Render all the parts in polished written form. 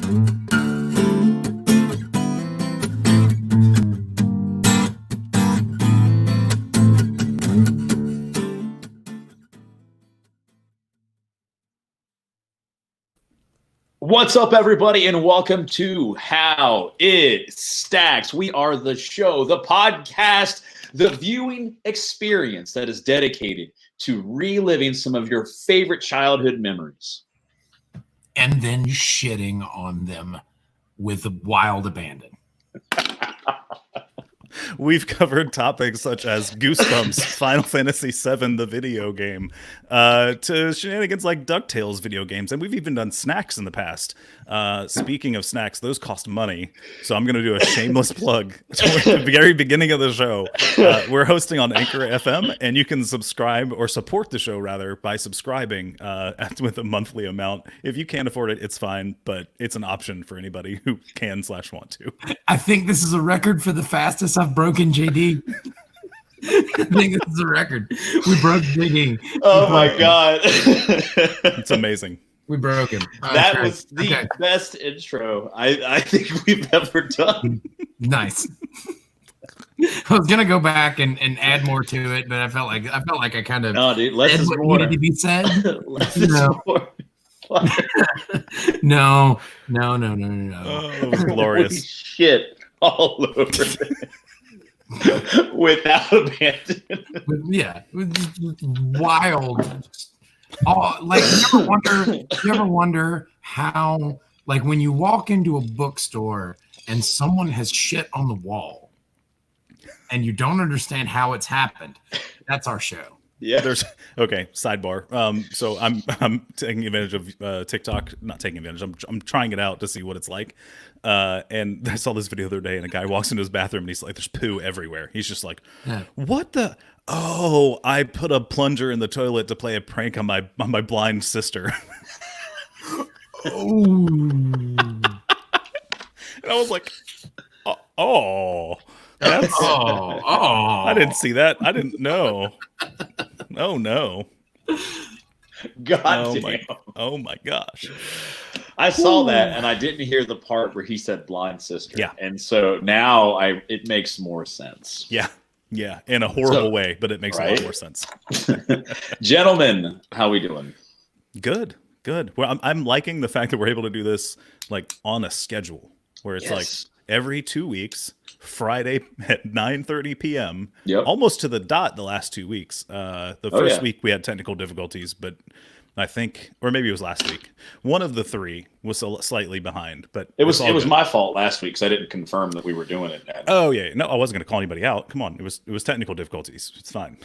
What's up, everybody, and welcome to How It Stacks. We are the show, the podcast, the viewing experience that is dedicated to reliving some of your favorite childhood memories. And then shitting on them with wild abandon. We've covered topics such as Goosebumps, Final Fantasy VII, the video game, to shenanigans like DuckTales video games, and we've even done snacks in the past. Speaking of snacks, those cost money, so I'm going to do a shameless plug toward the very beginning of the show. We're hosting on Anchor FM, and you can subscribe or support the show, rather, by subscribing with a monthly amount. If you can't afford it, it's fine, but it's an option for anybody who can/want to. I think this is a record for the fastest I've broken JD. I think this is a record. We broke JD. Oh my God. It's amazing. We broke him. That was the best intro I think we've ever done. Nice. I was gonna go back and add more to it, but I felt like I kind of less is more. Needed to be said. Less is more. No. Oh, it was glorious. Holy shit all over it. Without abandon. Yeah, it was just wild. Oh, like you ever wonder how, like, when you walk into a bookstore and someone has shit on the wall and you don't understand how it's happened? That's our show. Yeah. Okay. Sidebar. So I'm taking advantage of TikTok. Not taking advantage. I'm trying it out to see what it's like. And I saw this video the other day, and a guy walks into his bathroom, and he's like, "There's poo everywhere." He's just like, "What the? Oh, I put a plunger in the toilet to play a prank on my blind sister." Oh. And I was like, "Oh." That's, I didn't see that. I didn't know. Oh no! God damn! Oh my gosh! I saw that, and I didn't hear the part where he said "blind sister." Yeah, and so now it makes more sense. Yeah, in a horrible way, but it makes a lot more sense. Gentlemen, how we doing? Good. Well, I'm liking the fact that we're able to do this like on a schedule, where it's like every 2 weeks. Friday at 9:30 p.m. Almost to the dot the last 2 weeks. The first week we had technical difficulties, but I think, or maybe it was last week, one of the three was slightly behind. But it was my fault last week because I didn't confirm that we were doing it. Oh yeah, no, I wasn't going to call anybody out. Come on, it was technical difficulties. It's fine.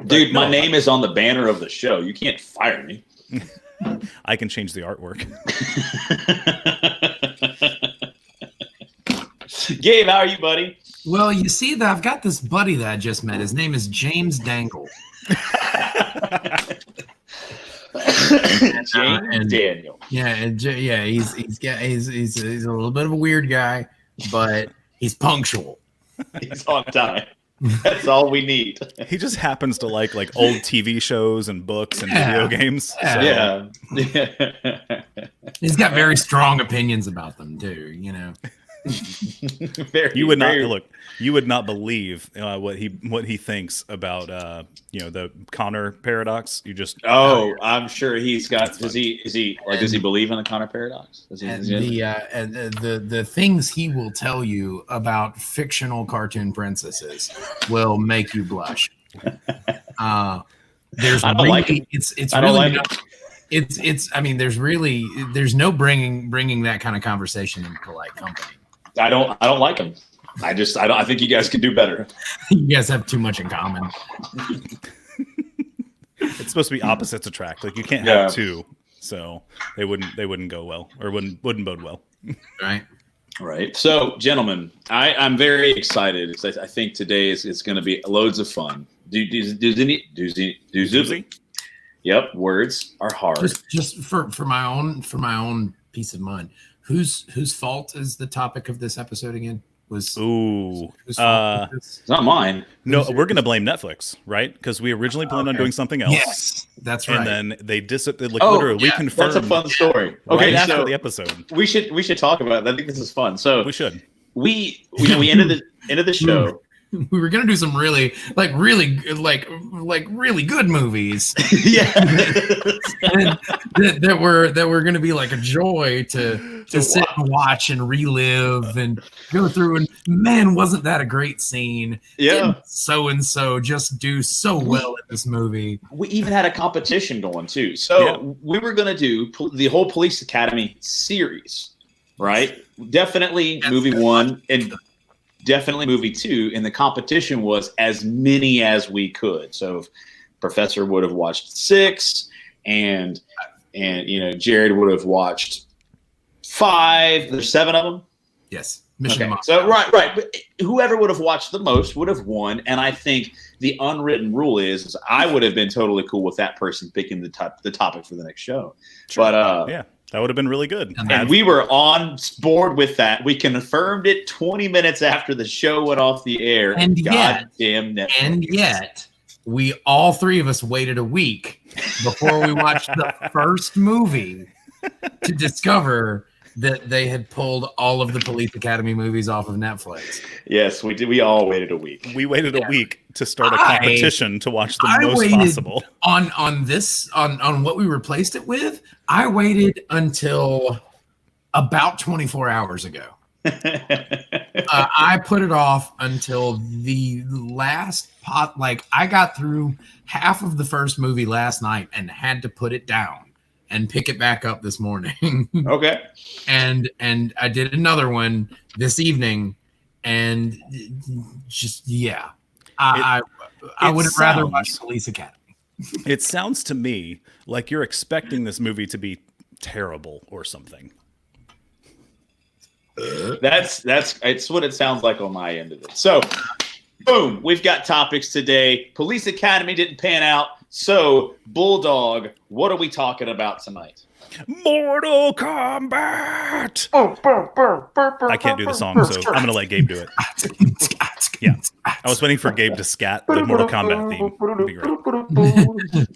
Dude, my name is on the banner of the show. You can't fire me. I can change the artwork. Gabe, how are you, buddy? Well, you see that I've got this buddy that I just met. His name is James Dangle. James Daniel. Yeah, he's a little bit of a weird guy, but he's punctual. He's on time. That's all we need. He just happens to like old TV shows and books and video games. Yeah. He's got very strong opinions about them too, you know. You would not believe what he thinks about the Connor paradox. I'm sure he's got. Does he believe in the Connor paradox? The things he will tell you about fictional cartoon princesses will make you blush. I don't like it. There's no bringing that kind of conversation in polite company. I don't like him. I think you guys could do better. You guys have too much in common. It's supposed to be opposites attract. Like you can't have two, so they wouldn't go well or wouldn't bode well. Right. So, gentlemen, I'm very excited. I think today is going to be loads of fun. Doozy. Yep. Words are hard. Just for my own peace of mind. Whose fault is the topic of this episode again? Was Ooh. whose fault was this? It's not mine. No, we're going to blame Netflix, right? Because we originally planned on doing something else. Yes, that's right. And then they like Oh, literally we yeah, confirmed that's a fun story. right Okay, after so the episode. we should talk about it. I think this is fun. So We should. we ended the show. We were gonna do some really really good movies Yeah. that were gonna be like a joy to sit and watch and relive and go through. And man, wasn't that a great scene? Yeah. So and so just do so well in this movie. We even had a competition going too. So we were going to do the whole Police Academy series, right? Definitely movie 1 and definitely movie 2. And the competition was as many as we could. So if Professor would have watched 6 and Jared would have watched 5. There's 7 of them. Yes. Mission Okay. Impossible. So right. But whoever would have watched the most would have won. And I think the unwritten rule is I would have been totally cool with that person picking the topic for the next show. Sure. But yeah, that would have been really good. and we were on board with that. We confirmed it 20 minutes after the show went off the air. And yet, goddamn Netflix. And yet, we all 3 of us waited a week before we watched the first movie to discover that they had pulled all of the Police Academy movies off of Netflix. Yes, we did. We all waited a week. We waited a week to start a competition to watch the most waited possible. On what we replaced it with. I waited until about 24 hours ago. I put it off until the last pot. Like I got through half of the first movie last night and had to put it down and pick it back up this morning. Okay. And I did another one this evening, and just I would have rather watched Police Academy. It sounds to me like you're expecting this movie to be terrible or something. That's it's what it sounds like on my end of it. So, boom, we've got topics today. Police Academy didn't pan out. So, Bulldog, what are we talking about tonight? Mortal Kombat. I can't do the song, so I'm gonna let Gabe do it. Yeah, I was waiting for Gabe to scat the Mortal Kombat theme. It'd be great.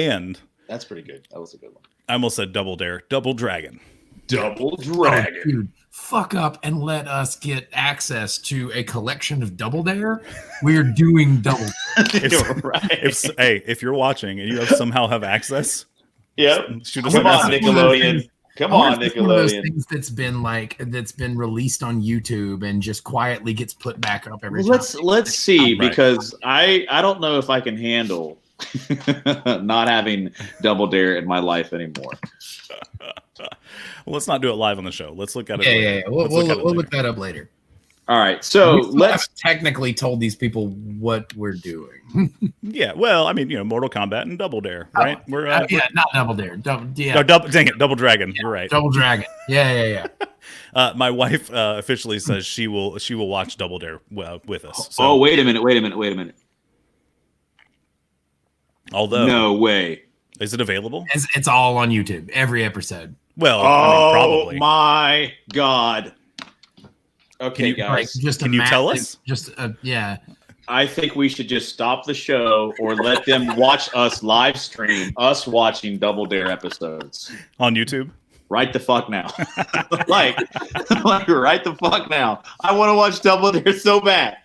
And That's pretty good. That was a good one. I almost said Double Dare, Double Dragon. Double Dragon. Oh, dude, fuck up and let us get access to a collection of Double Dare. We're doing Double Dare. If you're watching and you somehow have access, yep. Shoot us Come a on, message. Nickelodeon. Come on, It's one of those Nickelodeon. things that's been released on YouTube and just quietly gets put back up every time. Let's see, Right. because I don't know if I can handle not having Double Dare in my life anymore. Well, let's not do it live on the show. Let's look at it. Yeah. later. We'll Let's look later. that up later. All right, so We still let's. haven't technically told these people what we're doing. Yeah, well, I mean, Mortal Kombat and Double Dare, right? We're Not Double Dare. Double Dragon. You're right. Double Dragon. Yeah. My wife officially says she will watch Double Dare with us. So, Oh, wait a minute. although, No way. is it available? It's all on YouTube. Every episode. Well, I Oh mean, probably. my God. Okay, you- guys. Can you tell us? Yeah. I think we should just stop the show or let them watch us live stream us watching Double Dare episodes. On YouTube? Right the fuck now. like right the fuck now. I want to watch Double Dare so bad.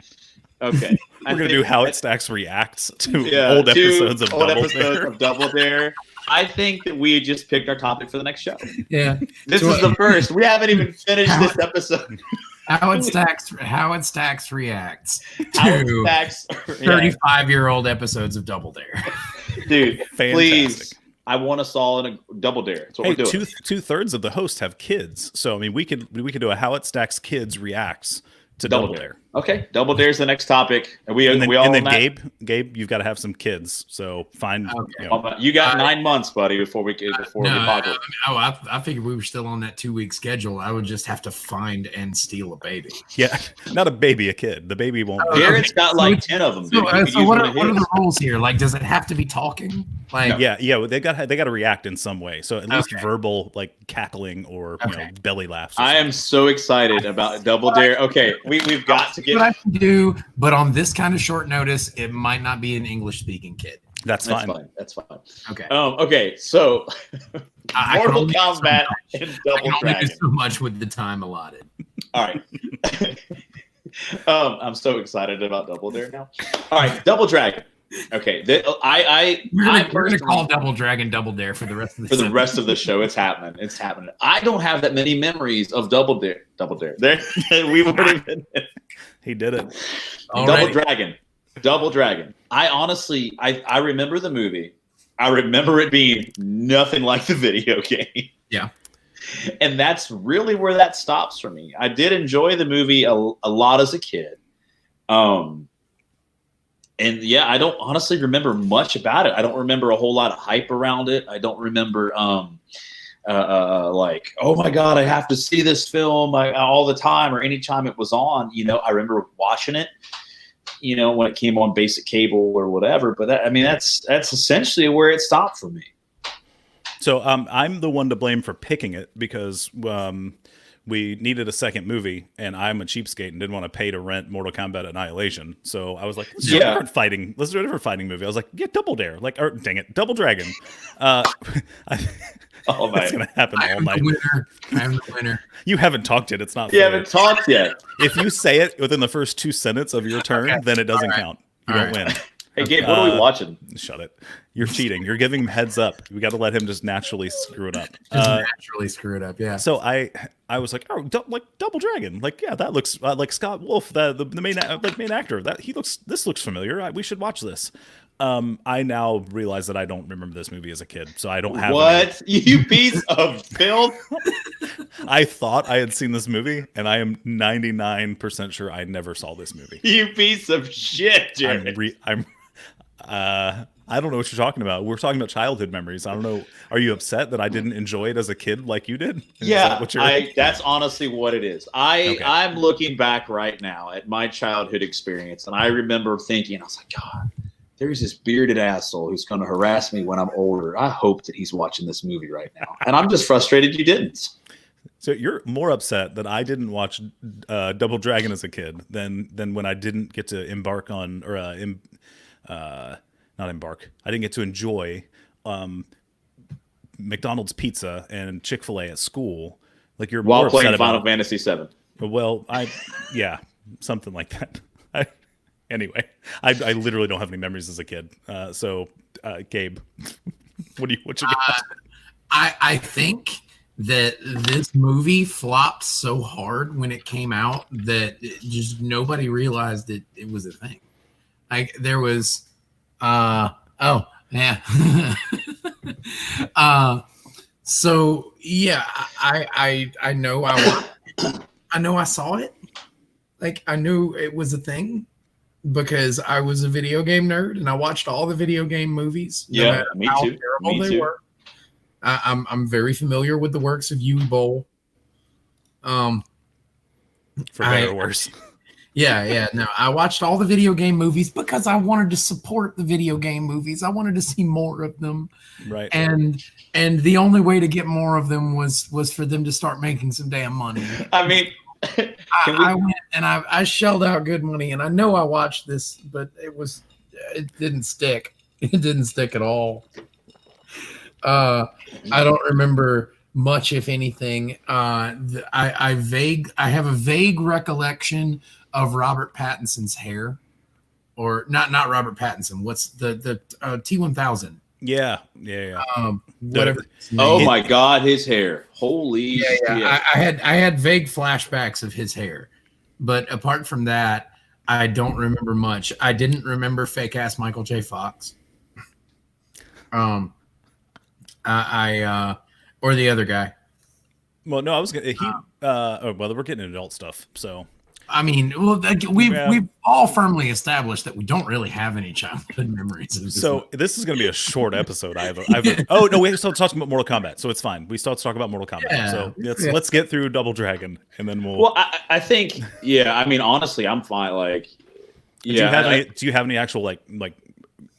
Okay. We're going to do How It Stacks reacts to old to episodes of old Double episodes Dare. of Double Dare. I think that we just picked our topic for the next show. Yeah. This So, is the first. We haven't even finished this episode. How it stacks reacts How it to stacks. 35-year-old episodes of Double Dare. Dude, Fantastic. please. I want us all in a Double Dare. That's what Hey, we're doing. two-thirds of the hosts have kids. So, I mean, we could do a How It Stacks Kids reacts to Double Double Dare. Dare. Okay, Double Dare's the next topic. And We all then on that? Gabe, you've got to have some kids. So find. Okay. You got 9 months, buddy, before we No, poggle. I figured we were still on that 2-week schedule. I would just have to find and steal a baby. Yeah, not a baby, a kid. The baby won't. Garrett's got like 10 of them. Dude. So what are the rules here? Like, does it have to be talking? Like, Yeah. Well, they got to react in some way. So at least verbal, like cackling or belly laughs. I am so excited about Double Dare. Okay, we've got to get what I can do, but on this kind of short notice, it might not be an English-speaking kid. That's fine. That's fine. Okay. Okay. So, Mortal Kombat Kombat and Double Dragon. Do so much with the time allotted. All right. I'm so excited about Double Dare now. All right, Double Dragon. Okay, We're gonna call Double Dragon Double Dare for the rest of the rest of the show. It's happening. It's happening. I don't have that many memories of Double Dare. There, we would have been. He did it. Double Dragon. I honestly, I remember the movie. I remember it being nothing like the video game. Yeah. And that's really where that stops for me. I did enjoy the movie a lot as a kid. And yeah, I don't honestly remember much about it. I don't remember a whole lot of hype around it. I don't remember like, oh my God, I have to see this film all the time or anytime it was on. I remember watching it, when it came on basic cable or whatever. But that's essentially where it stopped for me. So I'm the one to blame for picking it because we needed a second movie, and I'm a cheapskate and didn't want to pay to rent Mortal Kombat Annihilation. So I was like, let's do a different fighting. Let's do a different fighting movie. I was like, Double Dare, dang it, Double Dragon. Oh, that's gonna happen all night. I'm the winner. You haven't talked yet. It's not. You haven't talked yet. If you say it within the first 2 sentences of your turn, then it doesn't count. You don't win. Hey, Gabe, what are we watching? Shut it. You're cheating. You're giving him heads up. We got to let him just naturally screw it up. Naturally screw it up, yeah. So I was like, like Double Dragon. Like, yeah, that looks like Scott Wolf, the main actor. This looks familiar. We should watch this. I now realize that I don't remember this movie as a kid, so I don't have what you piece of filth. I thought I had seen this movie, and I am 99% sure I never saw this movie. You piece of shit, Jared. I don't know what you're talking about. We're talking about childhood memories. I don't know. Are you upset that I didn't enjoy it as a kid like you did? That's honestly what it is. I'm looking back right now at my childhood experience, and I remember thinking, I was like, God, there's this bearded asshole who's going to harass me when I'm older. I hope that he's watching this movie right now. And I'm just frustrated you didn't. So you're more upset that I didn't watch Double Dragon as a kid than when I didn't get to embark on, or not embark. I didn't get to enjoy McDonald's pizza and Chick-fil-A at school. Like you're while more playing upset Final about, Fantasy VII. Well, something like that. Anyway, I literally don't have any memories as a kid. So, Gabe, what you got? I think that this movie flopped so hard when it came out that just nobody realized that it was a thing. Like there was, oh yeah. So yeah, I know I know I saw it. Like I knew it was a thing because I was a video game nerd and I watched all the video game movies. Yeah, me too. Terrible they were. I'm very familiar with the works of Uwe Boll. For better or worse. Yeah. No, I watched all the video game movies because I wanted to support the video game movies. I wanted to see more of them. Right. And the only way to get more of them was for them to start making some damn money. I mean, I went and I shelled out good money, and I know I watched this, but it didn't stick. It didn't stick at all. I don't remember much, if anything. I have a vague recollection of Robert Pattinson's hair, or not Robert Pattinson. What's the T-1000? Yeah. Whatever. Oh my God, his hair! Holy shit! I had vague flashbacks of his hair, but apart from that, I don't remember much. I didn't remember fake ass Michael J. Fox. Or the other guy. Well, no, I was gonna. Well, we're getting into adult stuff, so. I mean, well, we've all firmly established that we don't really have any childhood memories of this. So this is going to be a short episode. Oh no, we still talking about Mortal Kombat, so it's fine. We still have to talk about Mortal Kombat. Yeah. So let's get through Double Dragon, and then we'll. Well, I think, yeah. I mean, honestly, I'm fine. Like, yeah. Do you have any actual like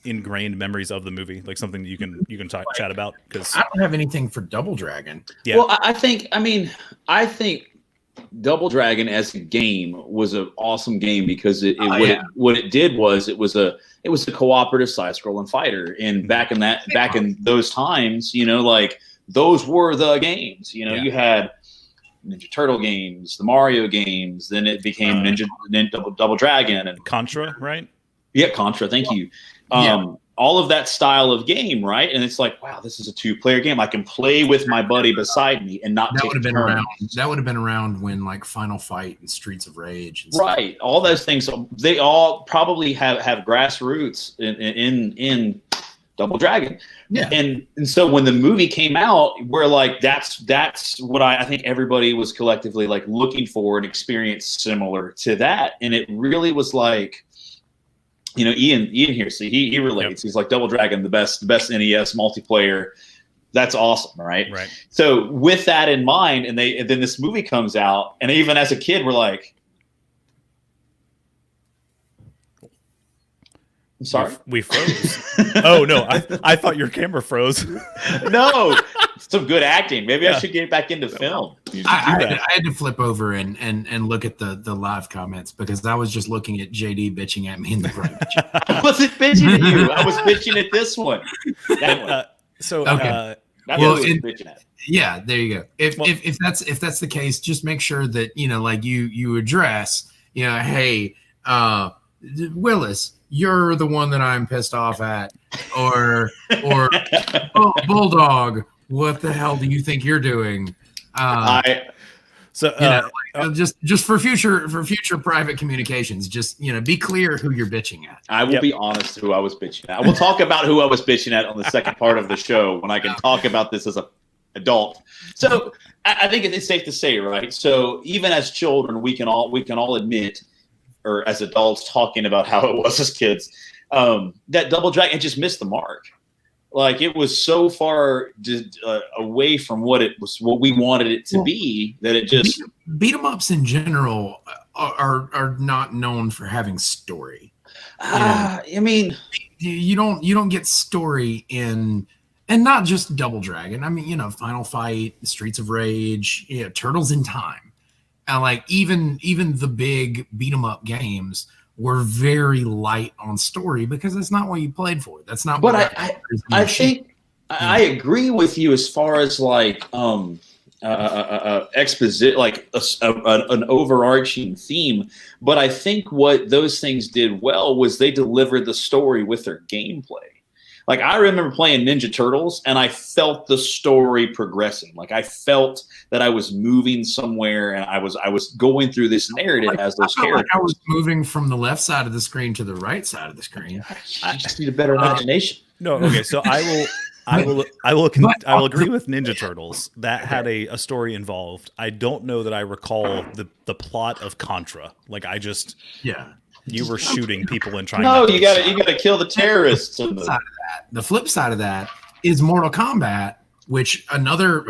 ingrained memories of the movie, like something that you can chat about? Because I don't have anything for Double Dragon. Yeah. Well, I think Double Dragon as a game was an awesome game because what it did was it was a cooperative side-scrolling fighter, and back in those times, like those were the games. You had Ninja Turtle games, the Mario games, then it became Double Dragon and Contra, right? Yeah, Contra. Thank you. All of that style of game, right? And it's like, wow, this is a 2-player game. I can play with my buddy beside me and not take turns. That would have been around when like Final Fight and Streets of Rage and right. All those things, they all probably have grassroots in Double Dragon. Yeah. And so when the movie came out, we're like, that's what I think everybody was collectively like looking for, an experience similar to that. And it really was like, Ian here, see, he relates. Yep. He's like, Double Dragon, the best NES multiplayer. That's awesome, right? Right. So with that in mind, and then this movie comes out, and even as a kid, we're like, I'm sorry, we froze. Oh no, I thought your camera froze. No, some good acting. Maybe I should get back into film. I had to flip over and look at the live comments because I was just looking at JD bitching at me in the front. I wasn't bitching at you. I was bitching at this one. That one. Okay. Bitching at. Yeah, there you go. If that's the case, just make sure that you address, hey, Willis, you're the one that I'm pissed off at, or Bulldog, what the hell do you think you're doing? Just for future private communications, just be clear who you're bitching at. I will be honest who I was bitching at. I will talk about who I was bitching at on the second part of the show when I can talk about this as an adult. So I think it's safe to say, right? So even as children, we can all admit, or as adults talking about how it was as kids, that Double Dragon just missed the mark. Like, it was so far away from what we wanted it to be, that it just beat 'em ups in general are not known for having story. I mean, you don't get story in, and not just Double Dragon. I mean, Final Fight, Streets of Rage, Turtles in Time. Like even the big beat 'em up games were very light on story because that's not what you played for. That's not. But I think I agree with you as far as like exposit, like an overarching theme. But I think what those things did well was they delivered the story with their gameplay. Like, I remember playing Ninja Turtles, and I felt the story progressing. Like, I felt that I was moving somewhere, and I was going through this narrative as those characters. Like I was moving from the left side of the screen to the right side of the screen. I just need a better imagination. No, okay. So I will agree with Ninja Turtles. That had a story involved. I don't know that I recall the plot of Contra. Like, you were shooting people and trying. No, you gotta kill the terrorists. The flip side of that is Mortal Kombat, which another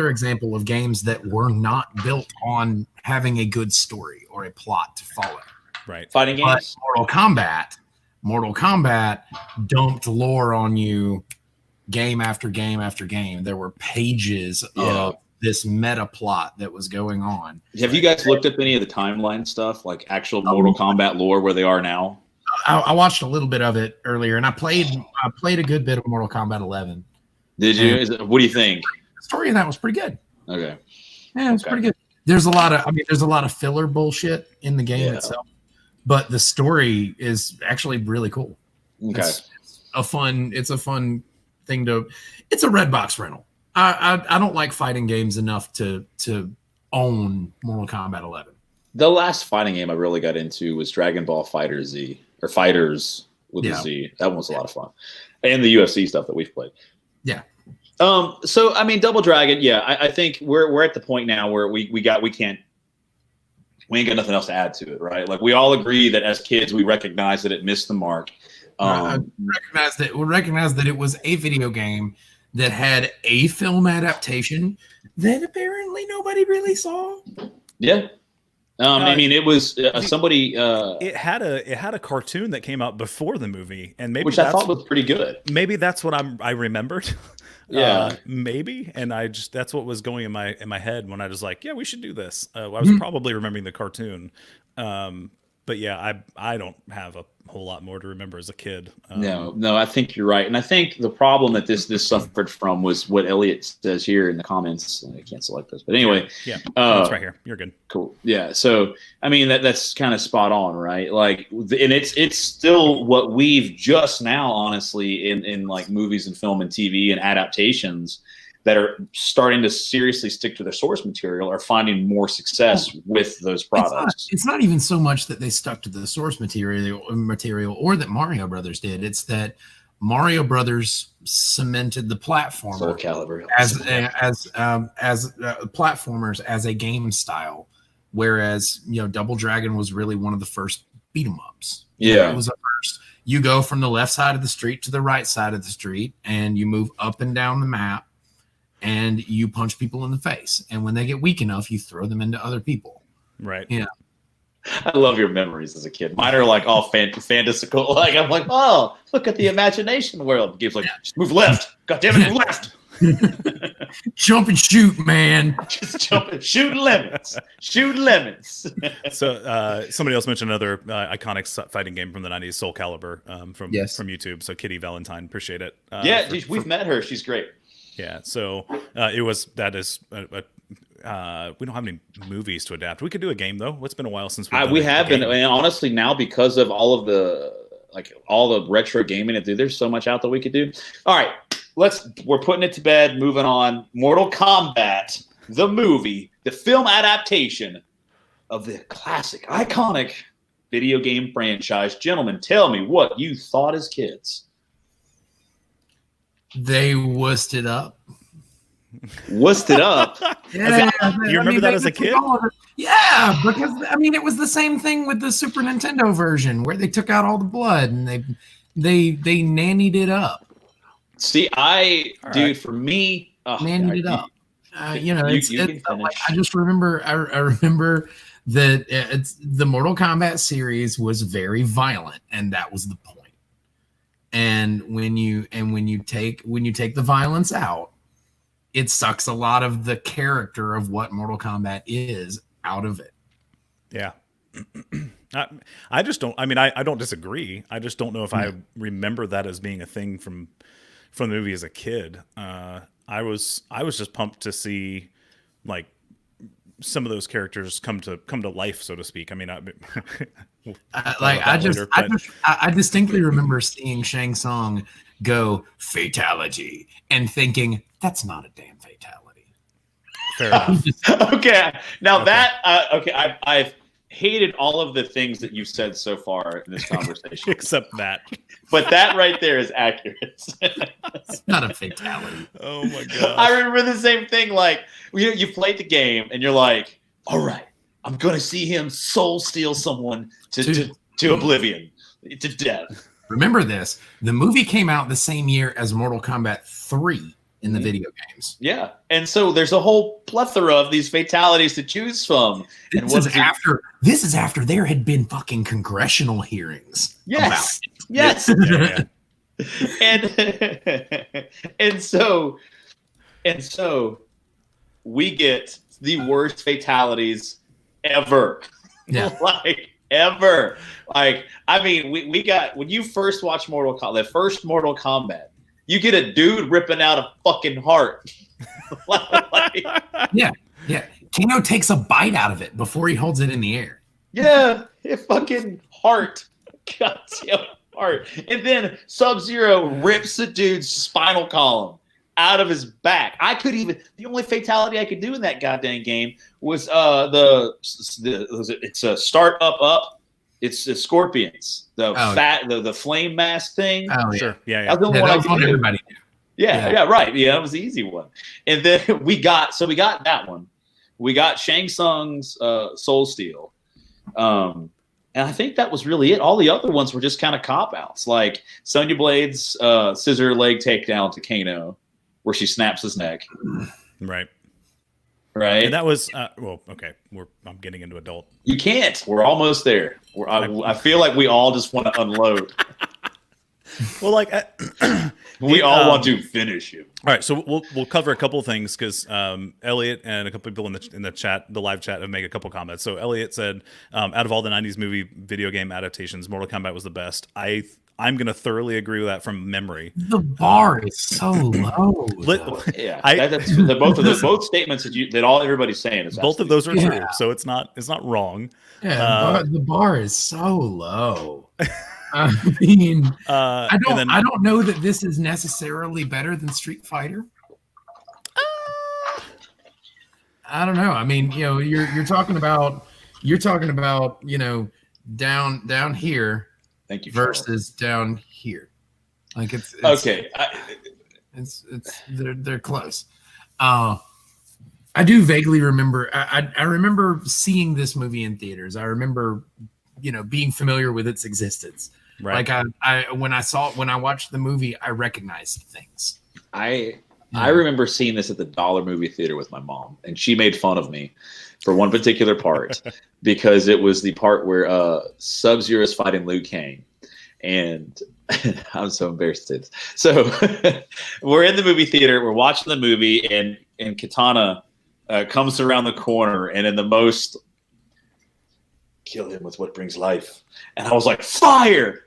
example of games that were not built on having a good story or a plot to follow. Right. Fighting games. But Mortal Kombat dumped lore on you game after game after game. There were pages of this meta plot that was going on. Have you guys looked up any of the timeline stuff, like actual Mortal Kombat lore where they are now? I watched a little bit of it earlier, and I played a good bit of Mortal Kombat 11. Did you? What do you think? The story of that was pretty good. Okay. Yeah, it's pretty good. There's a lot of filler bullshit in the game itself, but the story is actually really cool. Okay. It's a fun thing to. It's a red box rental. I don't like fighting games enough to own Mortal Kombat 11. The last fighting game I really got into was Dragon Ball Fighter Z, or Fighters with a Z. That one was a lot of fun, and the UFC stuff that we've played. Yeah. So I mean, Double Dragon. Yeah, I think we're at the point now where we can't we ain't got nothing else to add to it, right? Like we all agree that as kids we recognize that it missed the mark. I recognize that it was a video game that had a film adaptation that apparently nobody really saw. Yeah. I mean, it was somebody. It had a cartoon that came out before the movie, and maybe which I thought was pretty good. Maybe that's what I remembered. Yeah, maybe, and that's what was going in my head when I was like, yeah, we should do this. I was probably remembering the cartoon, but yeah, I don't have a whole lot more to remember as a kid. No, I think you're right, and I think the problem that this suffered from was what Elliot says here in the comments. I can't select this, but anyway, yeah, it's right here. You're good. Cool. Yeah. So I mean that's kind of spot on, right? Like, and it's still what we've just now, honestly, in like movies and film and TV and adaptations that are starting to seriously stick to their source material are finding more success with those products. It's not even so much that they stuck to the source material or that Mario Brothers did. It's that Mario Brothers cemented the platformer Soul Calibur as platformers as a game style, whereas Double Dragon was really one of the first beat 'em ups. Yeah, it was a first. You go from the left side of the street to the right side of the street, and you move up and down the map. And you punch people in the face. And when they get weak enough, you throw them into other people. Right. Yeah. I love your memories as a kid. Mine are like all fantastical. Like I'm like, oh, look at the imagination world. Gabe's like, just move left. God damn it, move left. Jump and shoot, man. Just jump and shoot lemons. Shoot lemons. So somebody else mentioned another iconic fighting game from the 90s, Soul Calibur, from YouTube. So Kitty Valentine, appreciate it. We've met her. She's great. Yeah, so we don't have any movies to adapt. We could do a game though. It's been a while since we have been, and honestly now because of all of the retro gaming, there's so much out that we could do. All right, we're putting it to bed. Moving on. Mortal Kombat, the movie, the film adaptation of the classic, iconic video game franchise. Gentlemen, tell me what you thought as kids. They wussed it up. Wussed it up? Yeah. You remember that as a kid? Yeah, because it was the same thing with the Super Nintendo version where they took out all the blood and they nannied it up. See, for me, nannied it up. I just remember. I remember that the Mortal Kombat series was very violent, and that was the point. And when you take the violence out, it sucks a lot of the character of what Mortal Kombat is out of it. Yeah. I just don't. I don't disagree. I just don't know if I remember that as being a thing from the movie as a kid. I was just pumped to see like some of those characters come to life, so to speak. I distinctly remember seeing Shang Tsung go fatality and thinking that's not a damn fatality. Fair enough. Okay, now I've hated all of the things that you've said so far in this conversation, except that. But that right there is accurate. It's not a fatality. Oh my god! I remember the same thing. Like you played the game and you're like, all right, I'm gonna see him soul steal someone to oblivion, to death. Remember this: the movie came out the same year as Mortal Kombat 3 in the video games. Yeah, and so there's a whole plethora of these fatalities to choose from. This is after there had been fucking congressional hearings. Yes. Yes. Yeah. And so we get the worst fatalities ever. Yeah. Ever. We got, when you first watch Mortal Kombat, the first Mortal Kombat, you get a dude ripping out a fucking heart. Yeah. Kano takes a bite out of it before he holds it in the air. Yeah, a fucking heart. Goddamn heart. And then Sub-Zero rips the dude's spinal column out of his back. The only fatality I could do in that goddamn game was it's a start up. It's the Scorpions, the flame mask thing. Oh, yeah. Sure. Yeah. That was one everybody knew. Yeah, right. Yeah, that was the easy one. And then we got that one. We got Shang Tsung's Soul Steal. And I think that was really it. All the other ones were just kind of cop-outs, like Sonya Blade's scissor leg takedown to Kano, where she snaps his neck. Right. Right. And that was well, okay. I'm getting into adult. You can't. We're almost there. I feel like we all just want to unload. Well, like we all want to finish you. All right, so we'll cover a couple of things because Elliot and a couple of people in the chat, the live chat, have made a couple comments. So Elliot said, out of all the '90s movie video game adaptations, Mortal Kombat was the best. I'm going to thoroughly agree with that from memory. The bar is so low. Both statements that everybody's saying is both of those are true, so it's not wrong. Yeah, the bar is so low. I mean, I don't know that this is necessarily better than Street Fighter. I don't know. I mean, you're talking about down here. Thank you. Versus down here, like it's okay. They're close. I do vaguely remember. I remember seeing this movie in theaters. I remember, being familiar with its existence. Right. Like when I watched the movie, I recognized things. I remember seeing this at the Dollar Movie Theater with my mom, and she made fun of me for one particular part because it was the part where Sub-Zero is fighting Liu Kang, and I'm so embarrassed. So we're in the movie theater, we're watching the movie, and Katana comes around the corner, and in the most kill him with what brings life, and I was like, fire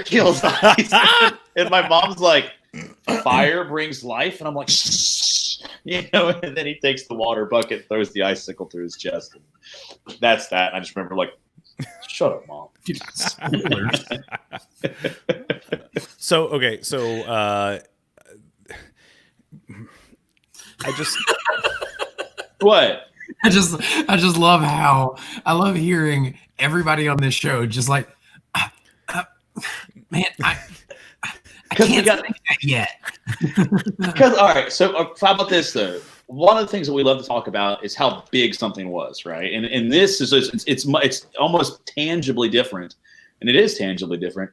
kills ice. And my mom's like, fire brings life, and I'm like, shh, and then he takes the water bucket, throws the icicle through his chest, and that's that. I just remember like, shut up, Mom. So I just what? I just love how I love hearing everybody on this show just like, man, I can't think that yet. Because all right, so how about this though? One of the things that we love to talk about is how big something was, right? And this is it's almost tangibly different, and it is tangibly different.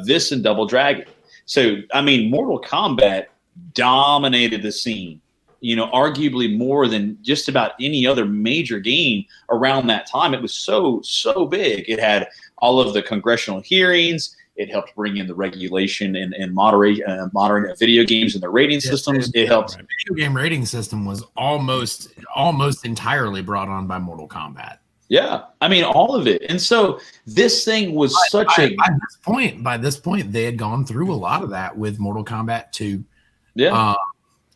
This and Double Dragon. So I mean, Mortal Kombat dominated the scene. Arguably more than just about any other major game around that time. It was so big. It had all of the congressional hearings. It helped bring in the regulation and modern video games and the rating systems. It helped. The video game rating system was almost entirely brought on by Mortal Kombat. Yeah, I mean all of it. And so this thing was by this point they had gone through a lot of that with Mortal Kombat 2. Yeah.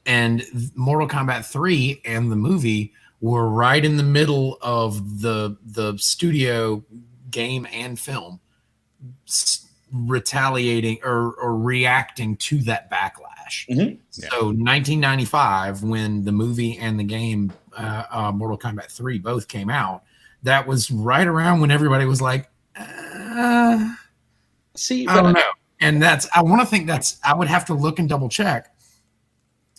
And Mortal Kombat 3 and the movie were right in the middle of the studio game and film retaliating or reacting to that backlash. Mm-hmm. So 1995, when the movie and the game Mortal Kombat 3 both came out, that was right around when everybody was like, I don't know. And I would have to look and double check.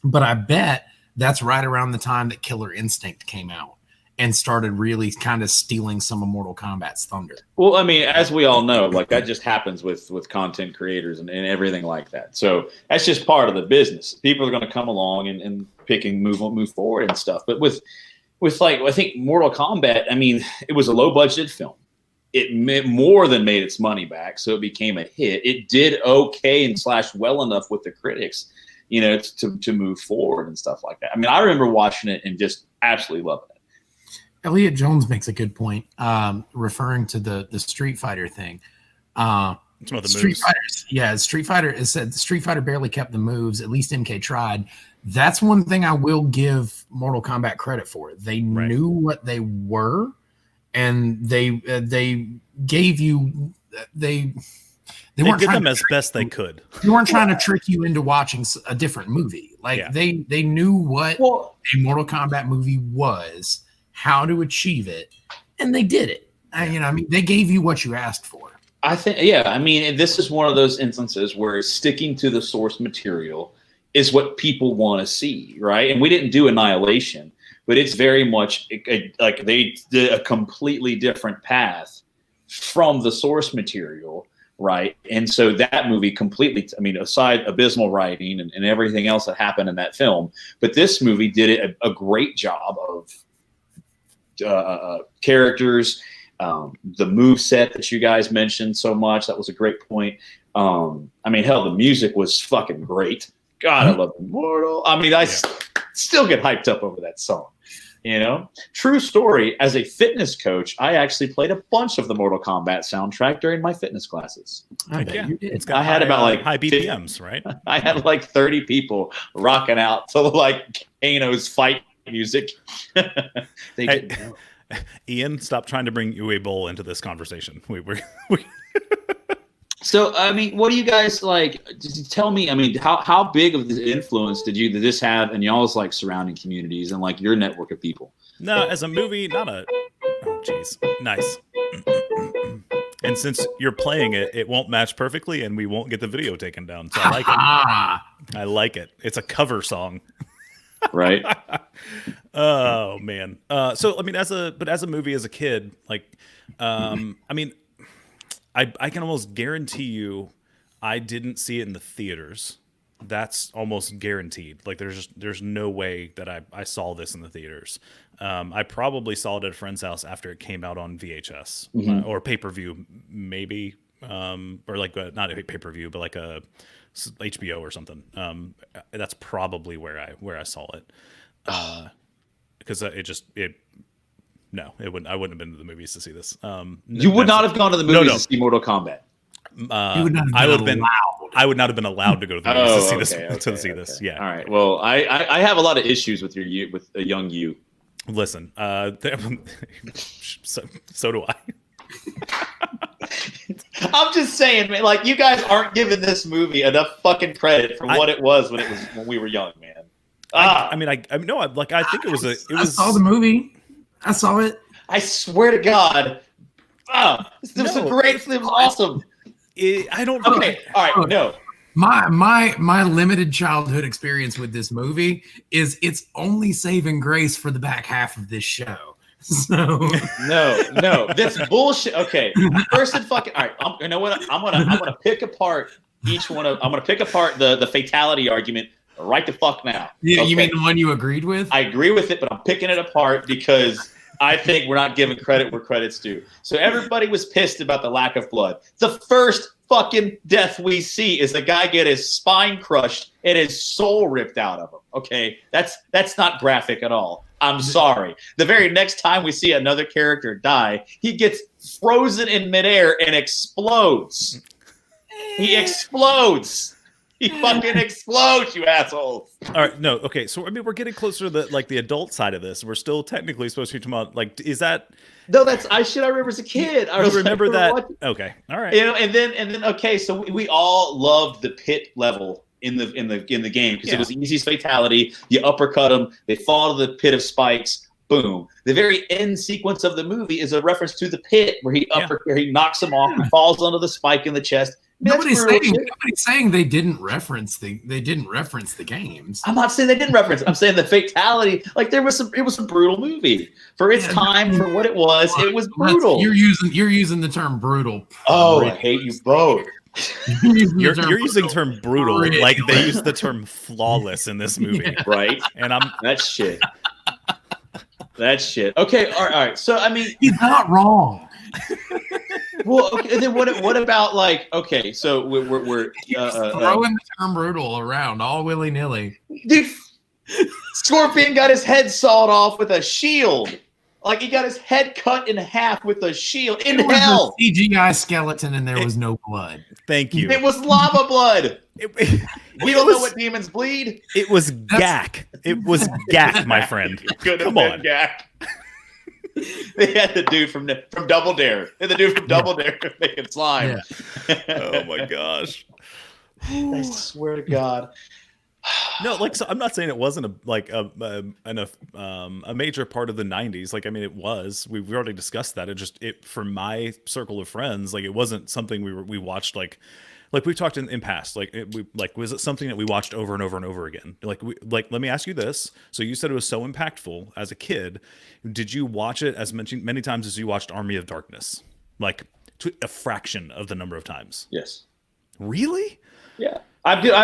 But I bet that's right around the time that Killer Instinct came out and started really kind of stealing some of Mortal Kombat's thunder. Well, I mean, as we all know, like that just happens with content creators and everything like that. So that's just part of the business. People are going to come along and pick and move forward and stuff. But with like, I think Mortal Kombat, I mean, it was a low budget film. It more than made its money back, so it became a hit. It did okay and / well enough with the critics, to move forward and stuff like that. I mean, I remember watching it and just absolutely loving it. Elliot Jones makes a good point, referring to the Street Fighter thing. Street Fighter is said Street Fighter barely kept the moves. At least MK tried. That's one thing I will give Mortal Kombat credit for. They knew what they were, and they gave you They did them as best they could. They weren't trying to trick you into watching a different movie. Like they knew what a Mortal Kombat movie was, how to achieve it, and they did it. They gave you what you asked for. I think, I mean, this is one of those instances where sticking to the source material is what people want to see, right? And we didn't do Annihilation, but it's very much like they did a completely different path from the source material, right? And so that movie completely, I mean, aside abysmal writing and everything else that happened in that film, but this movie did a great job of characters, the move set that you guys mentioned so much. That was a great point. I mean, hell, the music was fucking great. God, I love Immortal. I mean, I still get hyped up over that song. You know, true story. As a fitness coach, I actually played a bunch of the Mortal Kombat soundtrack during my fitness classes. I had about like high BPMs, right? I had like 30 people rocking out to like Kano's fight music. They didn't know. Ian, stop trying to bring Uwe Boll into this conversation. We So, I mean, what do you guys like? Just tell me. I mean, how big of the influence did this have in y'all's like surrounding communities and like your network of people? No, as a movie, not a. Oh, jeez, nice. And since you're playing it, it won't match perfectly, and we won't get the video taken down. So I like it. I like it. It's a cover song. Right. Oh man. So I mean, as a movie, as a kid, like, I mean, I can almost guarantee you, I didn't see it in the theaters. That's almost guaranteed. Like, there's no way that I saw this in the theaters. I probably saw it at a friend's house after it came out on VHS or pay-per-view, maybe, or like not a pay-per-view, but like a HBO or something. That's probably where I saw it, because no, I wouldn't have been to the movies to see this. You would not have gone to the movies to see Mortal Kombat. I would not have been allowed to go to the movies to see this. Yeah. All right. Well, I have a lot of issues with with a young you. Listen, so do I. I'm just saying, man. Like, you guys aren't giving this movie enough fucking credit for what it was when we were young, man. I think it was I saw the movie. I saw it. I swear to God. It was a great film. It was awesome. I don't know. Okay. All right. No. My limited childhood experience with this movie is it's only saving grace for the back half of this show. So no, that's bullshit. Okay, first and fucking. All right, you know what? I'm gonna pick apart each one of. I'm gonna pick apart the fatality argument right the fuck now. Yeah, okay. You mean the one you agreed with? I agree with it, but I'm picking it apart because I think we're not giving credit where credit's due. So everybody was pissed about the lack of blood. The first fucking death we see is the guy get his spine crushed and his soul ripped out of him. Okay, that's not graphic at all. I'm sorry. The very next time we see another character die, he gets frozen in midair and explodes. He explodes. He fucking explodes, you assholes. All right, no, okay. So I mean, we're getting closer to the adult side of this. We're still technically supposed to be talking about, like, is that? No, that's shit I remember as a kid. I remember that. Okay, all right. You know, and then okay, so we all loved the pit level in the game because it was the easiest fatality. You uppercut them, they fall to the pit of spikes. Boom. The very end sequence of the movie is a reference to the pit where he knocks him off and falls onto the spike in the chest. Nobody's saying they didn't reference the games. I'm not saying they didn't reference. I'm saying the fatality. Like, it was a brutal movie for its time, for what it was. It was brutal. You're using the term brutal. Oh, I hate you both. You're using the term brutal like they use the term flawless in this movie, right? And that's shit. That's shit. Okay, all right. So I mean, he's not wrong. Well, okay. Then what about, like, okay? So we're throwing the term brutal around all willy nilly. Dude, Scorpion got his head sawed off with a shield. Like, he got his head cut in half with a shield in hell. A CGI skeleton, and there was no blood. Thank you. It was lava blood. We don't know what demons bleed. It was gack. It was gack, my friend. Come on, gack. They had the dude from Double Dare. They had the dude from Double Dare making slime. Yeah. Oh my gosh! I swear to God. No, like, so I'm not saying it wasn't a major part of the '90s. Like, I mean, it was. We've already discussed that. It for my circle of friends, like, it wasn't something we watched like Like we've talked in past, was it something that we watched over and over and over again? Let me ask you this. So you said it was so impactful as a kid. Did you watch it as many times as you watched Army of Darkness? Like to a fraction of the number of times? Yes. Really? Yeah.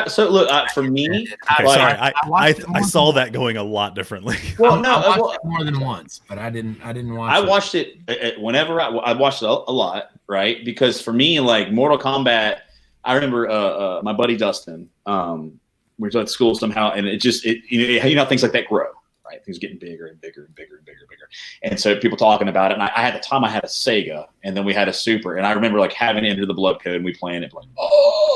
So look, for me, okay, sorry, I saw that going a lot differently. Well, no, I watched it more than once, but I didn't watch it. I watched it whenever I watched it a lot, right? Because for me, like Mortal Kombat, I remember my buddy Dustin. We were at school somehow, and you know things like that grow, right? Things getting bigger and bigger and bigger and bigger and bigger, and so people talking about it. And I had the time I had a Sega, and then we had a Super, and I remember like having Enter the Blood Code, and we playing it like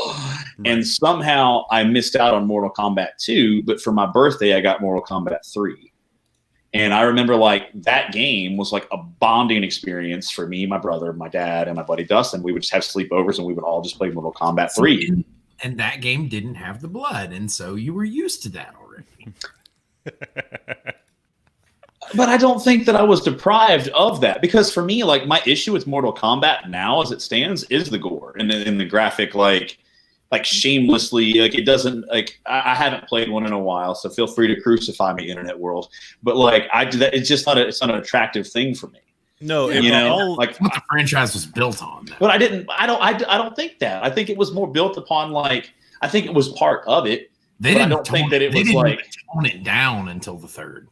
Right. And somehow I missed out on Mortal Kombat 2, but for my birthday I got Mortal Kombat 3. And I remember like that game was like a bonding experience for me, my brother, my dad, and my buddy Dustin. We would just have sleepovers and we would all just play Mortal Kombat 3. And that game didn't have the blood, and so you were used to that already. But I don't think that I was deprived of that, because for me, like my issue with Mortal Kombat now as it stands is the gore and the graphic, like shamelessly, like it doesn't, like I haven't played one in a while, so feel free to crucify me, internet world. But like I do that, it's just it's not an attractive thing for me. No, like what the franchise was built on. But I don't think that. I think it was more built upon, like, I think it was part of it. They didn't tone it down until the third.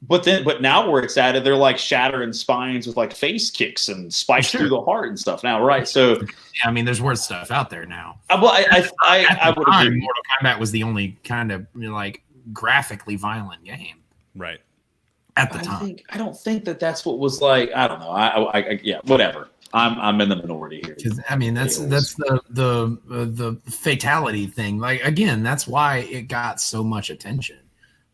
But now where it's at, they're like shattering spines with like face kicks and spikes through the heart and stuff now, right? So yeah, I mean, there's worse stuff out there now. Well, I would agree. Mortal Kombat was the only kind of like graphically violent game, right? At the time, I don't think that's what was like. I don't know. Yeah, whatever. I'm in the minority here. Because I mean, that's the fatality thing. Like again, that's why it got so much attention.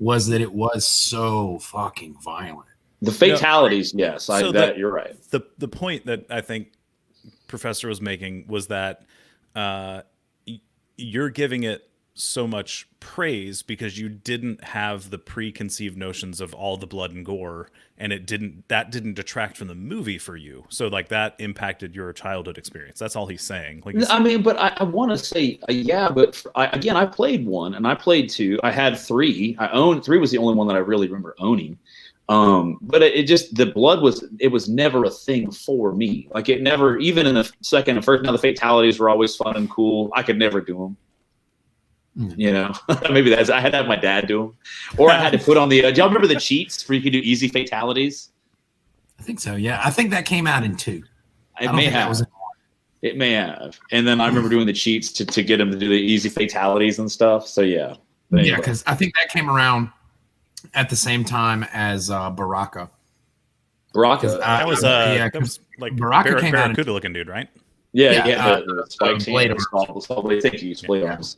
Was that it was so fucking violent. The fatalities, yes, you're right. The point that I think Professor was making was that you're giving it so much praise because you didn't have the preconceived notions of all the blood and gore, and that didn't detract from the movie for you. So like that impacted your childhood experience. That's all he's saying. Like, I mean, but I want to say, yeah, but I played 1 and I played 2. I had 3. I owned 3 was the only one that I really remember owning. But it just, the blood was never a thing for me. Like it never, even in the second and first, now the fatalities were always fun and cool. I could never do them. You know, maybe I had to have my dad do them, or I had to put on the. Do y'all remember the cheats where you could do easy fatalities? I think so. Yeah, I think that came out in 2. It may have. It may have. And then I remember doing the cheats to get him to do the easy fatalities and stuff. So yeah. But anyway. Yeah, because I think that came around at the same time as Baraka. That was like Baraka came out Barracuda looking dude, right? Yeah, the spikes, blade arms. Thank you, blade arms.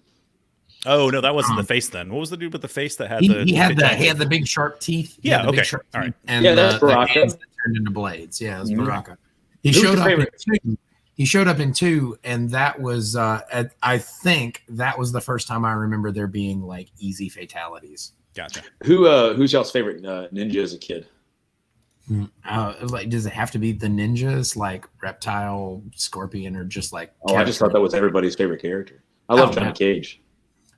Oh no, that wasn't the face then. What was the dude with the face that had he had the big sharp teeth? Yeah, okay. All right. And that's Baraka. The hands that turned into blades. Yeah, it was Baraka. He showed up in 2. He showed up in 2, and that was I think that was the first time I remember there being like easy fatalities. Gotcha. Who's y'all's favorite ninja as a kid? Like, does it have to be the ninjas, like Reptile, Scorpion, or just like? Oh, I just thought that was everybody's favorite character. I love Johnny Cage.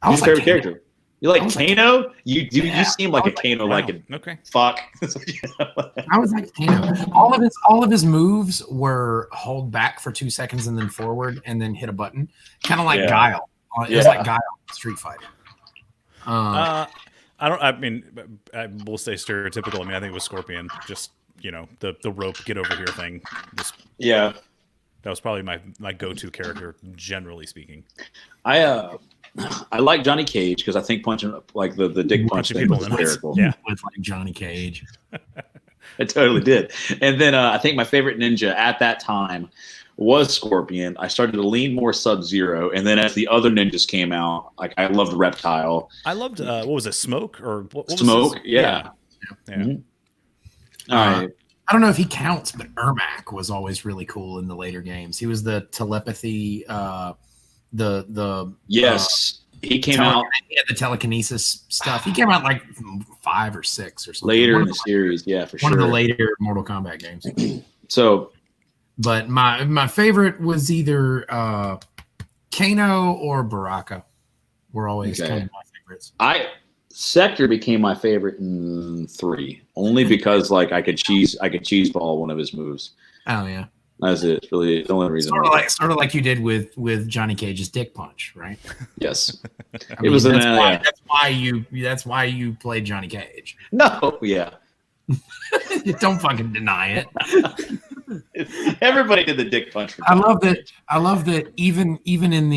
Who's your favorite character? You like Kano? You seem like a Kano, like a fuck. I was like Kano. All of his moves were hold back for 2 seconds and then forward and then hit a button, kind of like Guile. It was like Guile Street Fighter. I will say stereotypical. I mean, I think it was Scorpion. Just the rope get over here thing. That was probably my go-to character, generally speaking. I like Johnny Cage because I think punching like the dick punch thing was hysterical. Yeah, with like Johnny Cage. I totally did. And then I think my favorite ninja at that time was Scorpion. I started to lean more Sub-Zero, and then as the other ninjas came out, like I loved Reptile. I loved what was it, Smoke or what Smoke? Was yeah. Mm-hmm. All right. I don't know if he counts, but Ermac was always really cool in the later games. He was the telepathy. He came out. He had the telekinesis stuff. He came out like 5 or 6 or something later in the series. Yeah, for sure. One of the later Mortal Kombat games. So, but my favorite was either Kano or Baraka were always kind of my favorites. Sector became my favorite in 3, only because like I could cheese ball one of his moves. Oh yeah, that's it. It's really the only reason. Sort of like you did with Johnny Cage's Dick Punch, right? Yes, I mean, that's why you played Johnny Cage. No, yeah. Don't fucking deny it. Everybody did the Dick Punch. I love that. Even in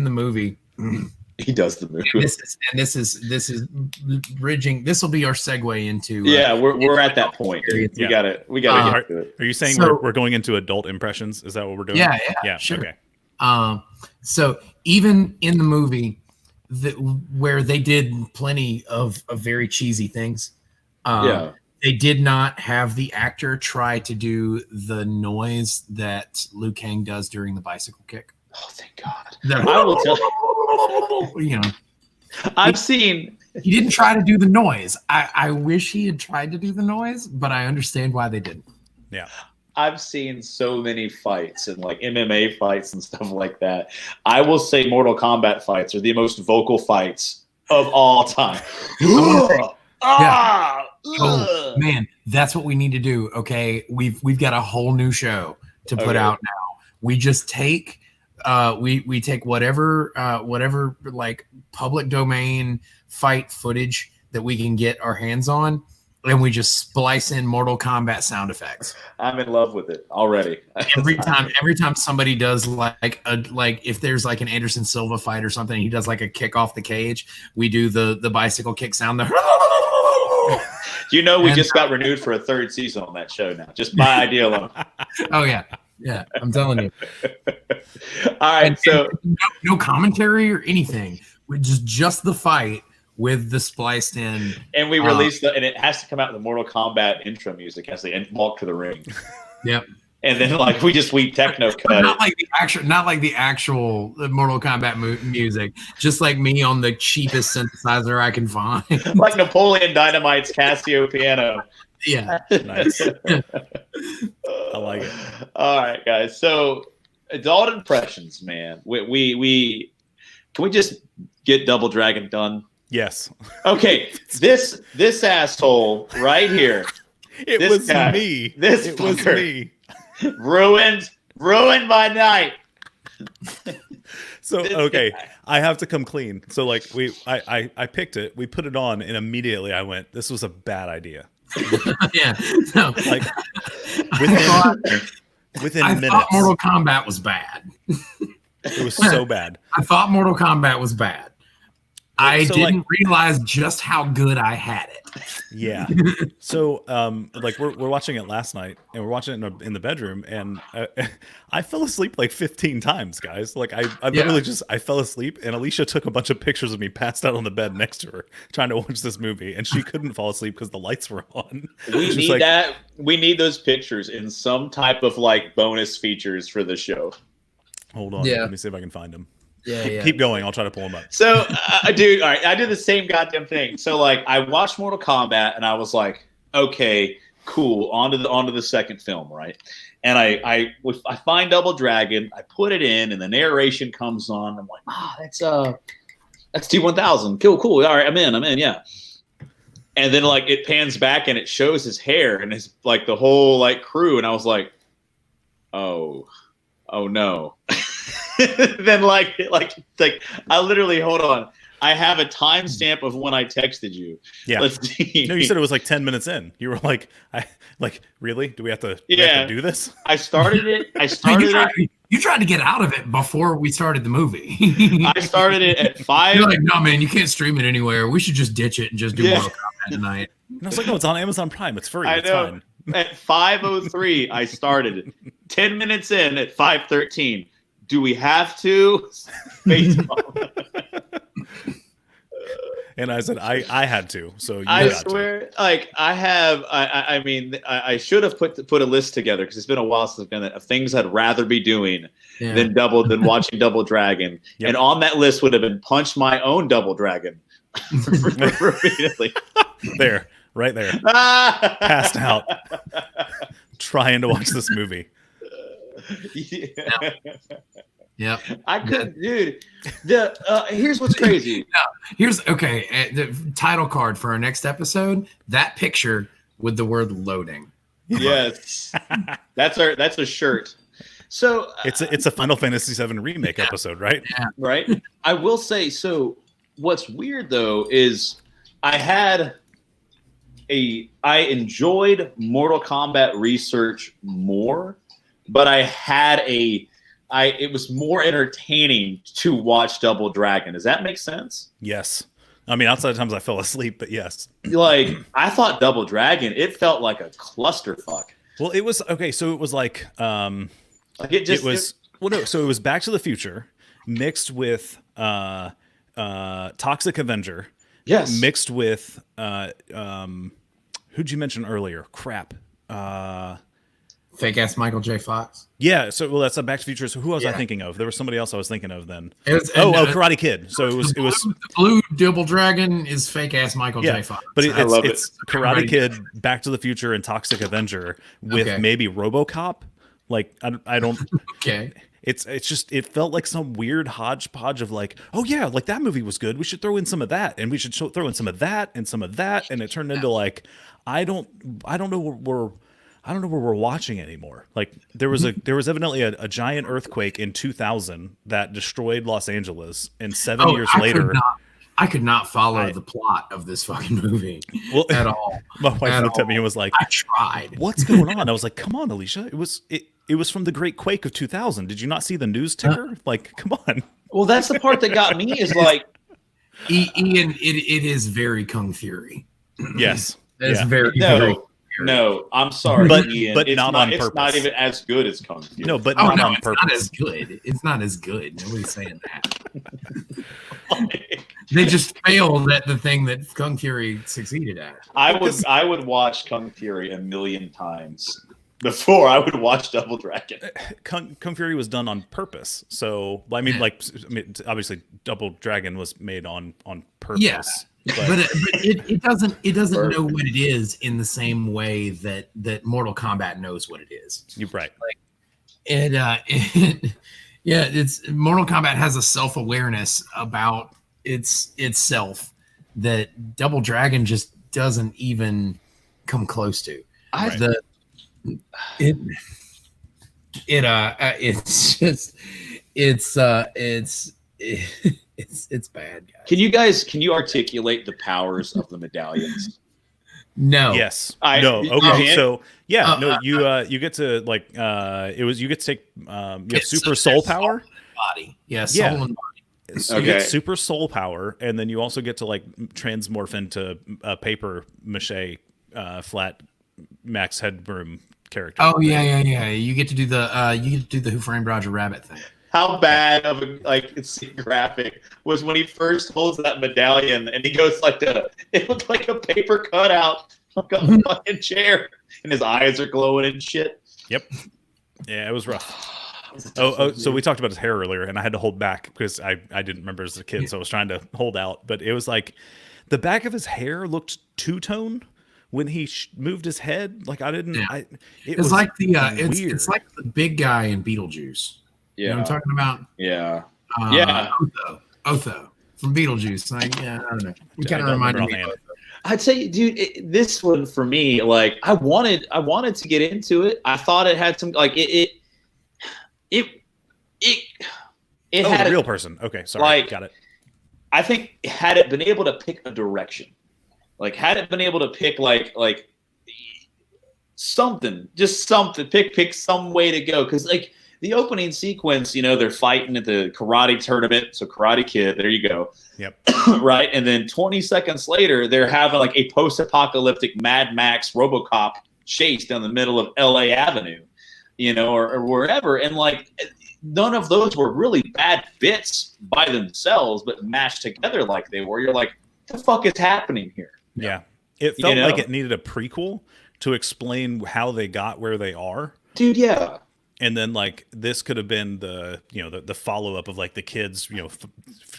the movie. He does the move. This is bridging. This will be our segue into. We're at that point. We gotta get to it. Are you saying we're going into adult impressions? Is that what we're doing? Yeah, sure. Okay. So even in the movie, where they did plenty of very cheesy things, they did not have the actor try to do the noise that Liu Kang does during the bicycle kick. Oh, thank God! I will tell you. I've seen. He didn't try to do the noise. I wish he had tried to do the noise, but I understand why they didn't. Yeah. I've seen so many fights and like MMA fights and stuff like that. I will say Mortal Kombat fights are the most vocal fights of all time. Oh man, that's what we need to do. Okay, we've got a whole new show to put out now. We just take we take whatever like public domain fight footage that we can get our hands on, and we just splice in Mortal Kombat sound effects. I'm in love with it already. Every time somebody does like if there's like an Anderson Silva fight or something, he does like a kick off the cage, we do the bicycle kick sound. We just got renewed for a 3rd season on that show now, just by idea alone. Oh yeah, I'm telling you. All right, so no commentary or anything. We just the fight with the spliced in, and we released and it has to come out in the Mortal Kombat intro music as they walk to the ring. Yep. And then like we techno cut. Not like the actual Mortal Kombat music. Just like me on the cheapest synthesizer I can find. Like Napoleon Dynamite's Casio piano. Yeah. Nice. I like it. All right, guys. So adult impressions, man. We can we just get Double Dragon done? Yes. Okay. This asshole right here. It was me. It was me. Ruined my night. So okay, I have to come clean. So like I picked it, we put it on, and immediately I went, this was a bad idea. Yeah. No. Like within I minutes. thought Mortal Kombat was bad. It was so bad. I thought Mortal Kombat was bad. I didn't realize just how good I had it. Yeah. So, like we're watching it last night, and we're watching it in the bedroom, and I fell asleep like 15 times, guys. Like I literally I fell asleep, and Alicia took a bunch of pictures of me passed out on the bed next to her trying to watch this movie, and she couldn't fall asleep because the lights were on. We need that. We need those pictures in some type of like bonus features for the show. Hold on. Let me see if I can find them. Yeah. Keep going. I'll try to pull them up. So, dude, all right, I did the same goddamn thing. So, like, I watched Mortal Kombat, and I was like, okay, cool, on to the second film, right? And I find Double Dragon, I put it in, and the narration comes on. I'm like, that's T-1000. Cool. All right, I'm in, yeah. And then like it pans back and it shows his hair and his like the whole like crew, and I was like, oh no. Then like I literally, hold on, I have a timestamp of when I texted you. Yeah. Let's see. No, you said it was like 10 minutes in. You were like, really? Do we have to do this? I started it. You tried to get out of it before we started the movie. I started it at 5. You're like, no, man, you can't stream it anywhere. We should just ditch it and just do Mortal Kombat tonight. And I was like, no, it's on Amazon Prime. It's free. It's know. Fine. At 5:03, I started it. 10 minutes in at 5:13. Do we have to? And I said, I had to. So you I got swear, to. like I have. I mean, I should have put a list together because it's been a while since I've done it of things I'd rather be doing than watching Double Dragon. Yep. And on that list would have been punch my own Double Dragon repeatedly. There, right there, passed out, trying to watch this movie. Yeah. Yep. I couldn't, dude. Here's what's crazy. Here's the title card for our next episode. That picture with the word loading. Yes, that's a shirt. So it's a Final Fantasy VII remake episode, right? Yeah. Right. I will say. So what's weird though is I enjoyed Mortal Kombat research more, but it was more entertaining to watch Double Dragon. Does that make sense? Yes. I mean, outside of times I fell asleep, but yes. Like, I thought Double Dragon, it felt like a clusterfuck. Well, it was okay. So it was like, So it was Back to the Future mixed with Toxic Avenger. Yes. Mixed with who'd you mention earlier? Crap. Fake ass Michael J. Fox. Yeah, so that's a Back to the Future. So who was I thinking of? There was somebody else I was thinking of then. Karate Kid. So it was the blue Double Dragon is fake ass Michael J. Fox. But it's Karate Kid, Back to the Future, and Toxic Avenger with maybe RoboCop. Like I don't. Okay. It's just it felt like some weird hodgepodge of like, oh yeah, like that movie was good. We should throw in some of that, and we should throw in some of that and some of that, and it turned into like I don't know where we're watching anymore. Like there was evidently a giant earthquake in 2000 that destroyed Los Angeles, and 7 years later, I could not follow the plot of this fucking movie at all. My wife looked at me and was like, I tried. What's going on? I was like, come on, Alicia. It was from the Great Quake of 2000. Did you not see the news ticker? Like, come on. Well, that's the part that got me is like, Ian, it is very Kung Fury. Yes. It's very No, I'm sorry, Ian. But not on purpose. It's not even as good as Kung Fury. No, but not on purpose. Not as good. It's not as good. Nobody's saying that. They just failed at the thing that Kung Fury succeeded at. I would watch Kung Fury a million times before I would watch Double Dragon. Kung Fury was done on purpose. So I mean, obviously, Double Dragon was made on purpose. Yeah. But it doesn't know what it is in the same way that Mortal Kombat knows what it is. You're right. Like it's Mortal Kombat has a self-awareness about itself that Double Dragon just doesn't even come close to. It's bad, guys. Can you articulate the powers of the medallions? No. Yes. No. Okay. So you get to like you get to take you have super soul power. Body. Yeah. Soul and body. So you get super soul power, and then you also get to like transmorph into a paper mache flat Max Headroom character. Oh yeah. You get to do the Who Framed Roger Rabbit thing. How bad of it's graphic was when he first holds that medallion and he goes it looked like a paper cutout, like a fucking chair, and his eyes are glowing and shit. Yep. Yeah, it was rough. So we talked about his hair earlier, and I had to hold back because I didn't remember as a kid, so I was trying to hold out. But it was like the back of his hair looked two-tone when he moved his head. Like I didn't. Yeah. It was like weird. It's like the big guy in Beetlejuice. Yeah, you know what I'm talking about? Yeah, Otho from Beetlejuice. Like, I don't know. You kind of reminded me. I'd say, dude, this one for me, like I wanted to get into it. I thought it had some it had a real person. Okay, sorry, got it. I think had it been able to pick a direction, had it been able to pick something, pick some way to go, because the opening sequence, they're fighting at the karate tournament. So Karate Kid, there you go. Yep. Right. And then 20 seconds later, they're having a post-apocalyptic Mad Max RoboCop chase down the middle of LA Avenue, or wherever. And none of those were really bad bits by themselves, but mashed together like they were. You're like, what the fuck is happening here? Yeah. It felt like it needed a prequel to explain how they got where they are. Dude, yeah. And then this could have been the follow up of the kids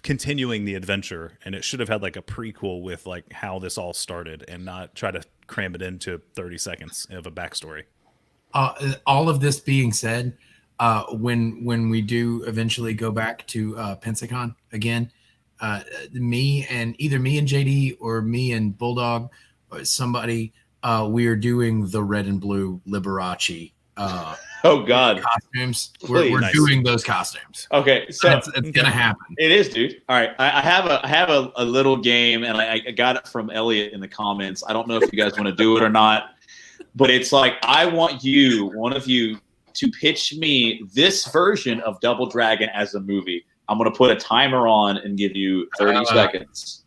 continuing the adventure, and it should have had a prequel with how this all started, and not try to cram it into 30 seconds of a backstory. All of this being said, when we do eventually go back to Pensacon again, me and JD or me and Bulldog or somebody, we are doing the red and blue Liberace. Oh God, costumes. We're Nice. doing those costumes. Okay, so it's gonna happen. It is, dude. All right, I have a little game, and I got it from Elliot in the comments. I don't know if you guys want to do it or not, but it's like I want one of you, to pitch me this version of Double Dragon as a movie. I'm gonna put a timer on and give you 30 seconds.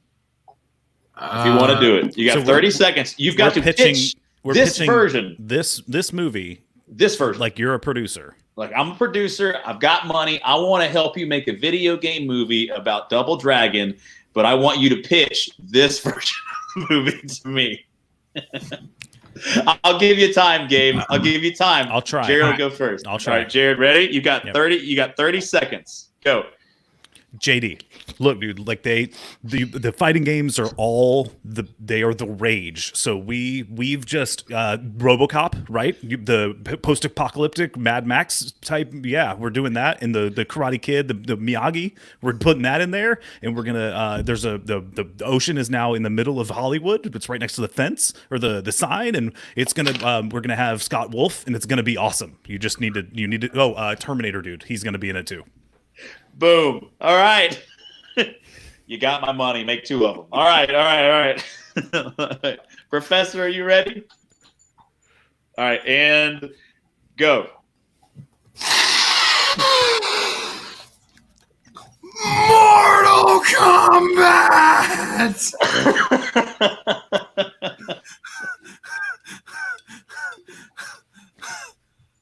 If you want to do it, you got 30 seconds. You've got to pitch this version. This movie. This version. Like you're a producer. Like I'm a producer. I've got money. I want to help you make a video game movie about Double Dragon, but I want you to pitch this version of the movie to me. I'll give you time, Gabe. I'll give you time. I'll try. Jared will go first. I'll try. All right, Jared, ready? You got 30. You got 30 seconds. Go. JD, look, dude, like the fighting games are all they are the rage. So we've just RoboCop, right? The post-apocalyptic Mad Max type. Yeah, we're doing that. And the Karate Kid, the Miyagi, we're putting that in there. And we're gonna there's the ocean is now in the middle of Hollywood. It's right next to the fence or the sign, and it's gonna we're gonna have Scott Wolf, and it's gonna be awesome. You need to Terminator dude, he's gonna be in it too. Boom. All right. You got my money. Make 2 of them. All right. Professor, are you ready? All right. And go. Mortal Kombat!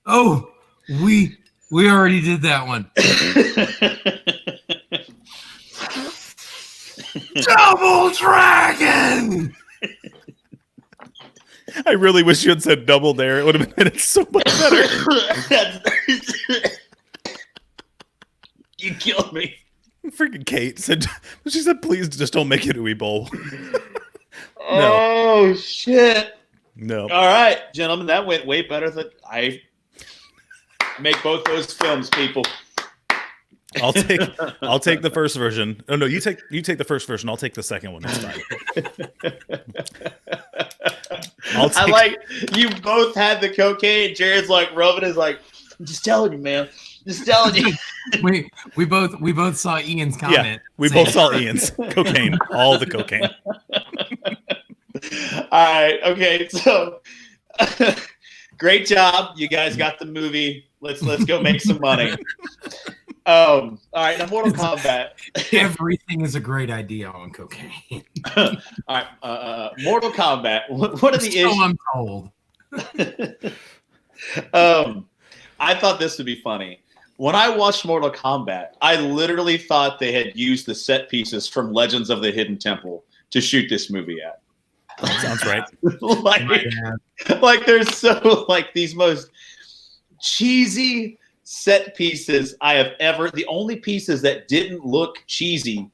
Oh, we already did that one. Double Dragon! I really wish you had said double there. It would have made it so much better. You killed me. Freaking Kate said, she said, please just don't make it Uwe Bowl. Oh, shit. No. All right, gentlemen, that went way better than I make both those films, people. I'll take the first version. Oh no, you take the first version. I'll take the second one. That's fine. I like you both had the cocaine. Jared's like rubbing his like, I'm just telling you, man. Just telling you. we both saw Ian's comment. Yeah, we both saw Ian's cocaine. All the cocaine. All right. Okay. So great job. You guys got the movie. Let's go make some money. All right, now Mortal Kombat. Everything is a great idea on cocaine. All right, Mortal Kombat. What are the issues? I'm told. I thought this would be funny. When I watched Mortal Kombat, I literally thought they had used the set pieces from Legends of the Hidden Temple to shoot this movie at. That sounds right. like there's so like these most cheesy set pieces I have ever. The only pieces that didn't look cheesy,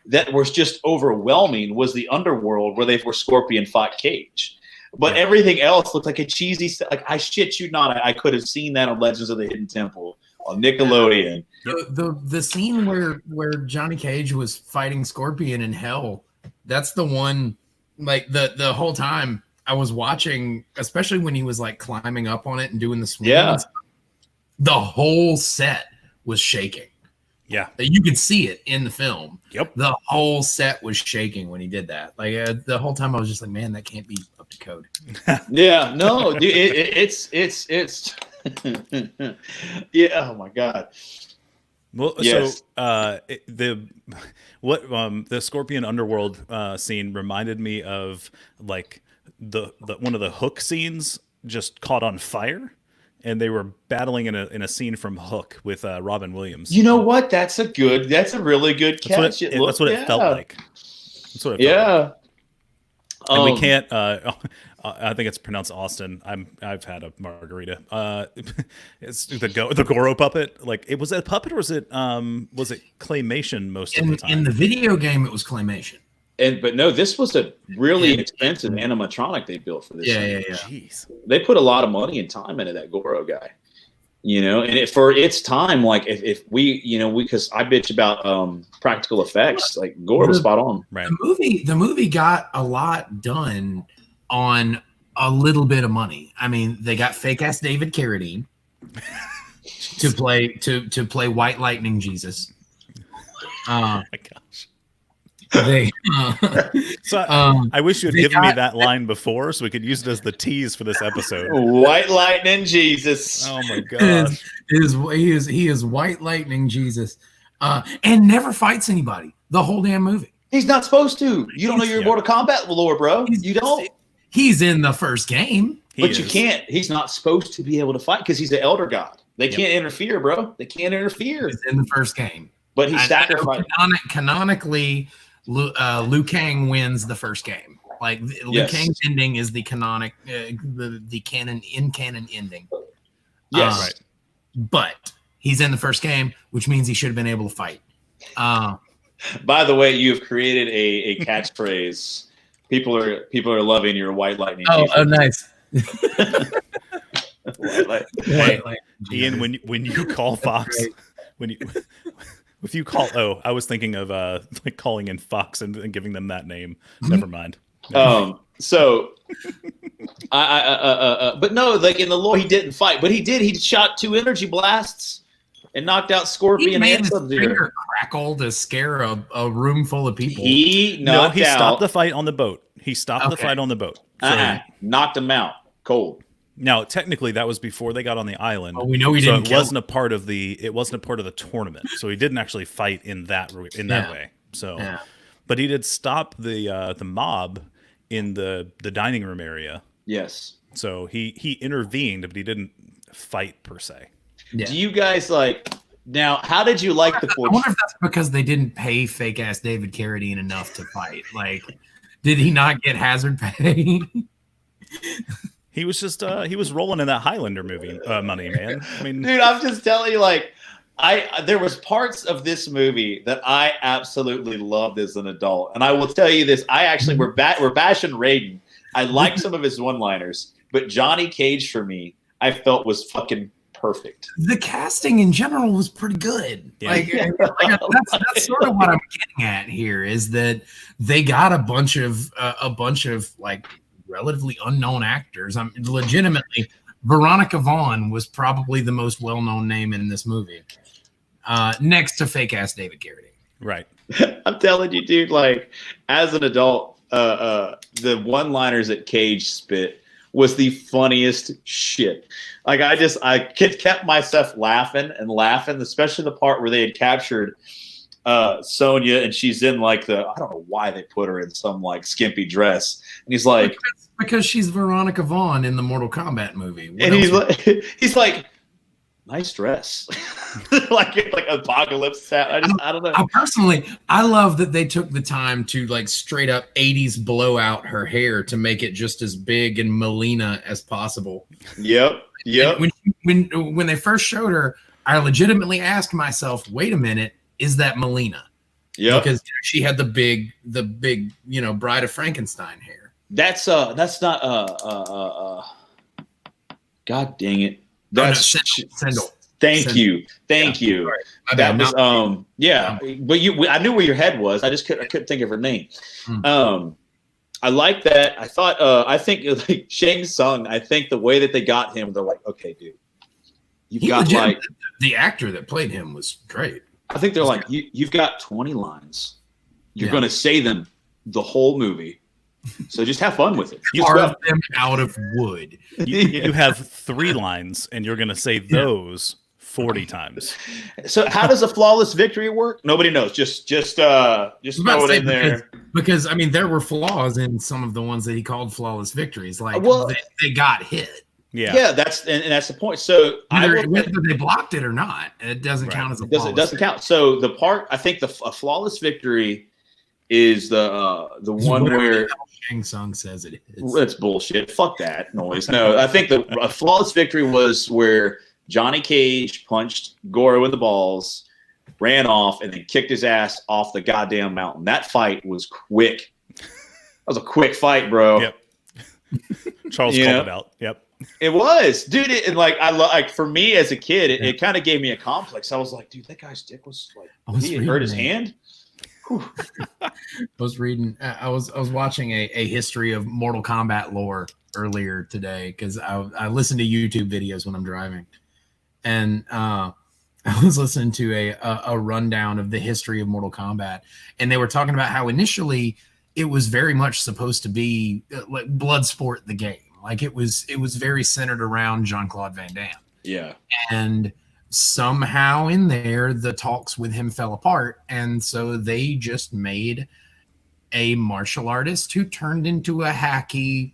that was just overwhelming, was the underworld where Scorpion fought Cage. But everything else looked like a cheesy. Like I shit you not, I could have seen that on Legends of the Hidden Temple on Nickelodeon. The scene where Johnny Cage was fighting Scorpion in hell. That's the one. Like the whole time I was watching, especially when he was like climbing up on it and doing the swing. Yeah. The whole set was shaking. Yeah. You could see it in the film. Yep. The whole set was shaking when he did that. Like the whole time I was just like, man, that can't be up to code. Yeah. No, dude, it's yeah. Oh my God. Well, yes. So the Scorpion Underworld scene reminded me of like the one of the Hook scenes just caught on fire. And they were battling in a scene from Hook with Robin Williams. You know what? That's a really good catch. That's what it felt like. That's what it felt like. And we can't. I think it's pronounced Austin. I've had a margarita. It's the Goro puppet. Like, was it a puppet or was it claymation most of the time? In the video game, it was claymation. But no, this was a really expensive animatronic they built for this. Yeah. Jeez. They put a lot of money and time into that Goro guy. And for its time, like if we, because I bitch about practical effects, like Gore was spot on. Right. The movie got a lot done on a little bit of money. I mean, they got fake ass David Carradine to play White Lightning Jesus. Oh my gosh. I wish you had given me that line before so we could use it as the tease for this episode. White Lightning Jesus. Oh my gosh. He is White Lightning Jesus. And never fights anybody the whole damn movie. He's not supposed to. You don't know your Mortal Kombat lore, bro. You don't. He's in the first game. You can't. He's not supposed to be able to fight because he's the Elder God. They can't interfere, bro. They can't interfere. He's in the first game. But he sacrificed. Canonically, Liu Kang wins the first game. Like Liu Kang's ending is the canonic, the canon ending. Yes, right. But he's in the first game, which means he should have been able to fight. By the way, you've created a catchphrase. People are loving your White Lightning. Oh, nice. Ian, when you call Fox, if you call, I was thinking of like calling in Fox and giving them that name. Never mind. So, but no, like in the lore, he didn't fight, but he did. He shot 2 energy blasts and knocked out Scorpion and Sub-Zero. Finger crackle to scare a room full of people. He stopped the fight on the boat. He stopped the fight on the boat. So knocked him out cold. Now, technically, that was before they got on the island. Oh, we know he didn't. It wasn't a part of the tournament. So he didn't actually fight in that way. So, but he did stop the mob in the dining room area. Yes. So he intervened, but he didn't fight per se. Yeah. Do you guys now? How did you like the? I wonder if that's because they didn't pay fake ass David Carradine enough to fight. Like, did he not get hazard pay? He was just he was rolling in that Highlander movie money, man. I mean, dude, I'm just telling you, there was parts of this movie that I absolutely loved as an adult, and I will tell you this: we're bashing Raiden. I like some of his one-liners, but Johnny Cage for me, I felt was fucking perfect. The casting in general was pretty good. Yeah. That's sort of what I'm getting at here is that they got a bunch of like relatively unknown actors. I'm legitimately Veronica Vaughn was probably the most well-known name in this movie, next to fake ass David Carradine. Right. I'm telling you, dude. Like as an adult, the one-liners that Cage spit was the funniest shit. Like I kept myself laughing, especially the part where they had captured Sonya and she's in like I don't know why they put her in some like skimpy dress, and he's like because she's Veronica Vaughn in the Mortal Kombat movie. And he's like nice dress. like apocalypse hat. I don't know. I love that they took the time to like straight up 80s blow out her hair to make it just as big and Melina as possible. Yep. When they first showed her, I legitimately asked myself, wait a minute, is that Melina? Yeah. Because she had the big, Bride of Frankenstein hair. That's not God dang it. That's Sendel. Thank you. Sorry. That was but I knew where your head was. I couldn't think of her name. I like that. I think like Shang Tsung, I think the way that they got him, they're like, okay, dude. The actor that played him was great. I think they're like, you've got 20 lines. You're going to say them the whole movie. So just have fun with it. You carve them out of wood. You have 3 lines, and you're going to say those 40 times. So how does a flawless victory work? Nobody knows. Just throw it in there. Because I mean, there were flaws in some of the ones that he called flawless victories. Like they got hit. Yeah. That's the point. So whether they blocked it or not, it doesn't count as a flawless. It doesn't count. So the part I think a flawless victory is the one where Shang Tsung says it is. That's bullshit. Fuck that noise. No, I think a flawless victory was where Johnny Cage punched Goro in the balls, ran off, and then kicked his ass off the goddamn mountain. That fight was quick. That was a quick fight, bro. Yep. Charles called it out. Yep. It was, dude. And like like for me as a kid, it kind of gave me a complex. I was like, dude, that guy's dick was like, he hurt his hand. I was reading. I was watching a history of Mortal Kombat lore earlier today because I listen to YouTube videos when I'm driving, and I was listening to a rundown of the history of Mortal Kombat, and they were talking about how initially it was very much supposed to be like Bloodsport the game. Like it was very centered around Jean-Claude Van Damme. Yeah. And somehow in there, the talks with him fell apart. And so they just made a martial artist who turned into a hacky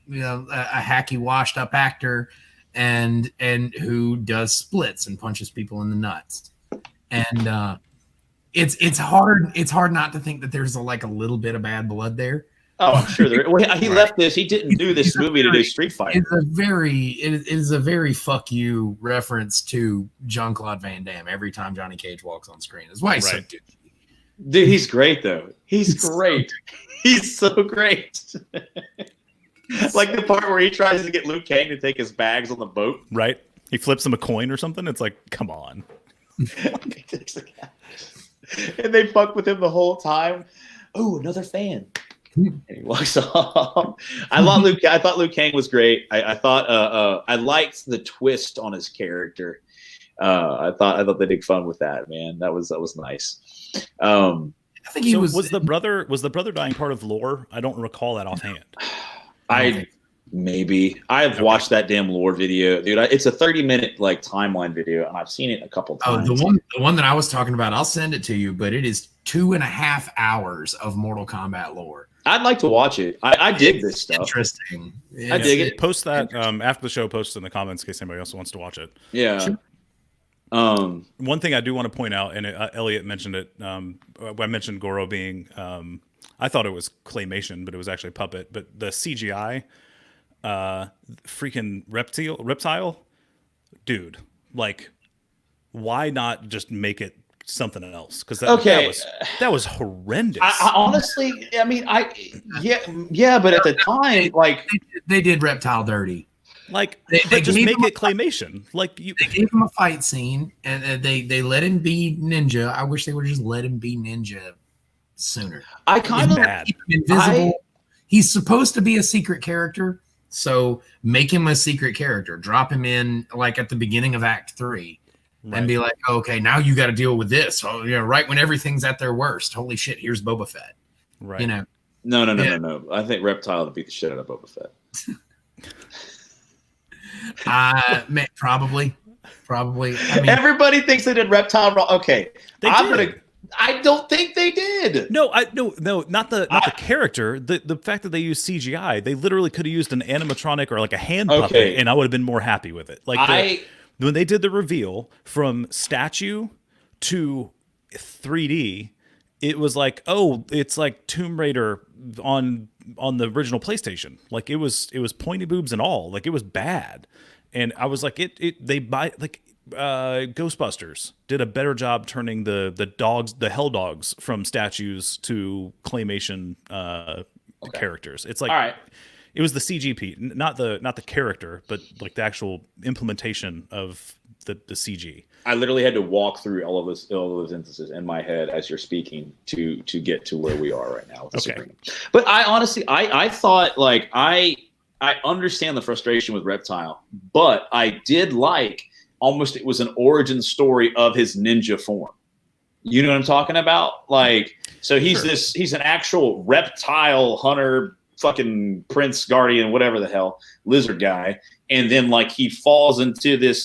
washed up actor and who does splits and punches people in the nuts. And it's hard not to think that there's a little bit of bad blood there. Oh, I'm sure there. Well, he left this. He didn't do this movie to do Street Fighter. It is a very fuck you reference to Jean-Claude Van Damme every time Johnny Cage walks on screen. That's why he's so good. Dude, he's great though. He's great. He's so great. Like the part where he tries to get Liu Kang to take his bags on the boat. Right. He flips him a coin or something. It's like, come on. And they fuck with him the whole time. Oh, another fan. And he walks off. I thought Liu Kang was great. I thought I liked the twist on his character. I thought they did fun with that, man. That was nice. I think he was the brother dying part of lore? I don't recall that offhand. I've watched that damn lore video, dude. It's a 30-minute timeline video, and I've seen it a couple times. Oh, the one that I was talking about, I'll send it to you, but it is 2.5 hours of Mortal Kombat lore. I'd like to watch it. I dig this stuff. Interesting. I dig it. Post that after the show. Post in the comments in case anybody else wants to watch it. Yeah. Sure. One thing I do want to point out, and Elliot mentioned it. I mentioned Goro being. I thought it was claymation, but it was actually puppet. But the CGI, freaking reptile, dude. Like, why not just make it something else? Because that was horrendous. I honestly, I mean, but at the time, they did Reptile dirty. Like, they just make it claymation. They gave him a fight scene, and they let him be ninja. I wish they would just let him be ninja sooner. I kind of keep him invisible. He's supposed to be a secret character, so make him a secret character. Drop him in at the beginning of Act 3. Right. And be like, okay, now you got to deal with this. Oh, right when everything's at their worst. Holy shit, here's Boba Fett. Right. No. I think Reptile would beat the shit out of Boba Fett. Probably. I mean, everybody thinks they did Reptile wrong. Okay, I don't think they did. No, not the character. The fact that they used CGI, they literally could have used an animatronic or a hand puppet, and I would have been more happy with it. When they did the reveal from statue to 3D, it was like, oh, it's like Tomb Raider on the original PlayStation. Like it was pointy boobs and all. Like it was bad. And I was like, Ghostbusters did a better job turning the hell dogs from statues to claymation characters. It's like, all right. It was the CG not the character, but the actual implementation of the CG. I literally had to walk through all of those instances in my head as you're speaking to get to where we are right now. With okay. But I honestly, I thought I understand the frustration with Reptile, but I did almost it was an origin story of his ninja form. You know what I'm talking about? So he's an actual reptile hunter, fucking prince guardian, whatever the hell, lizard guy, and then he falls into this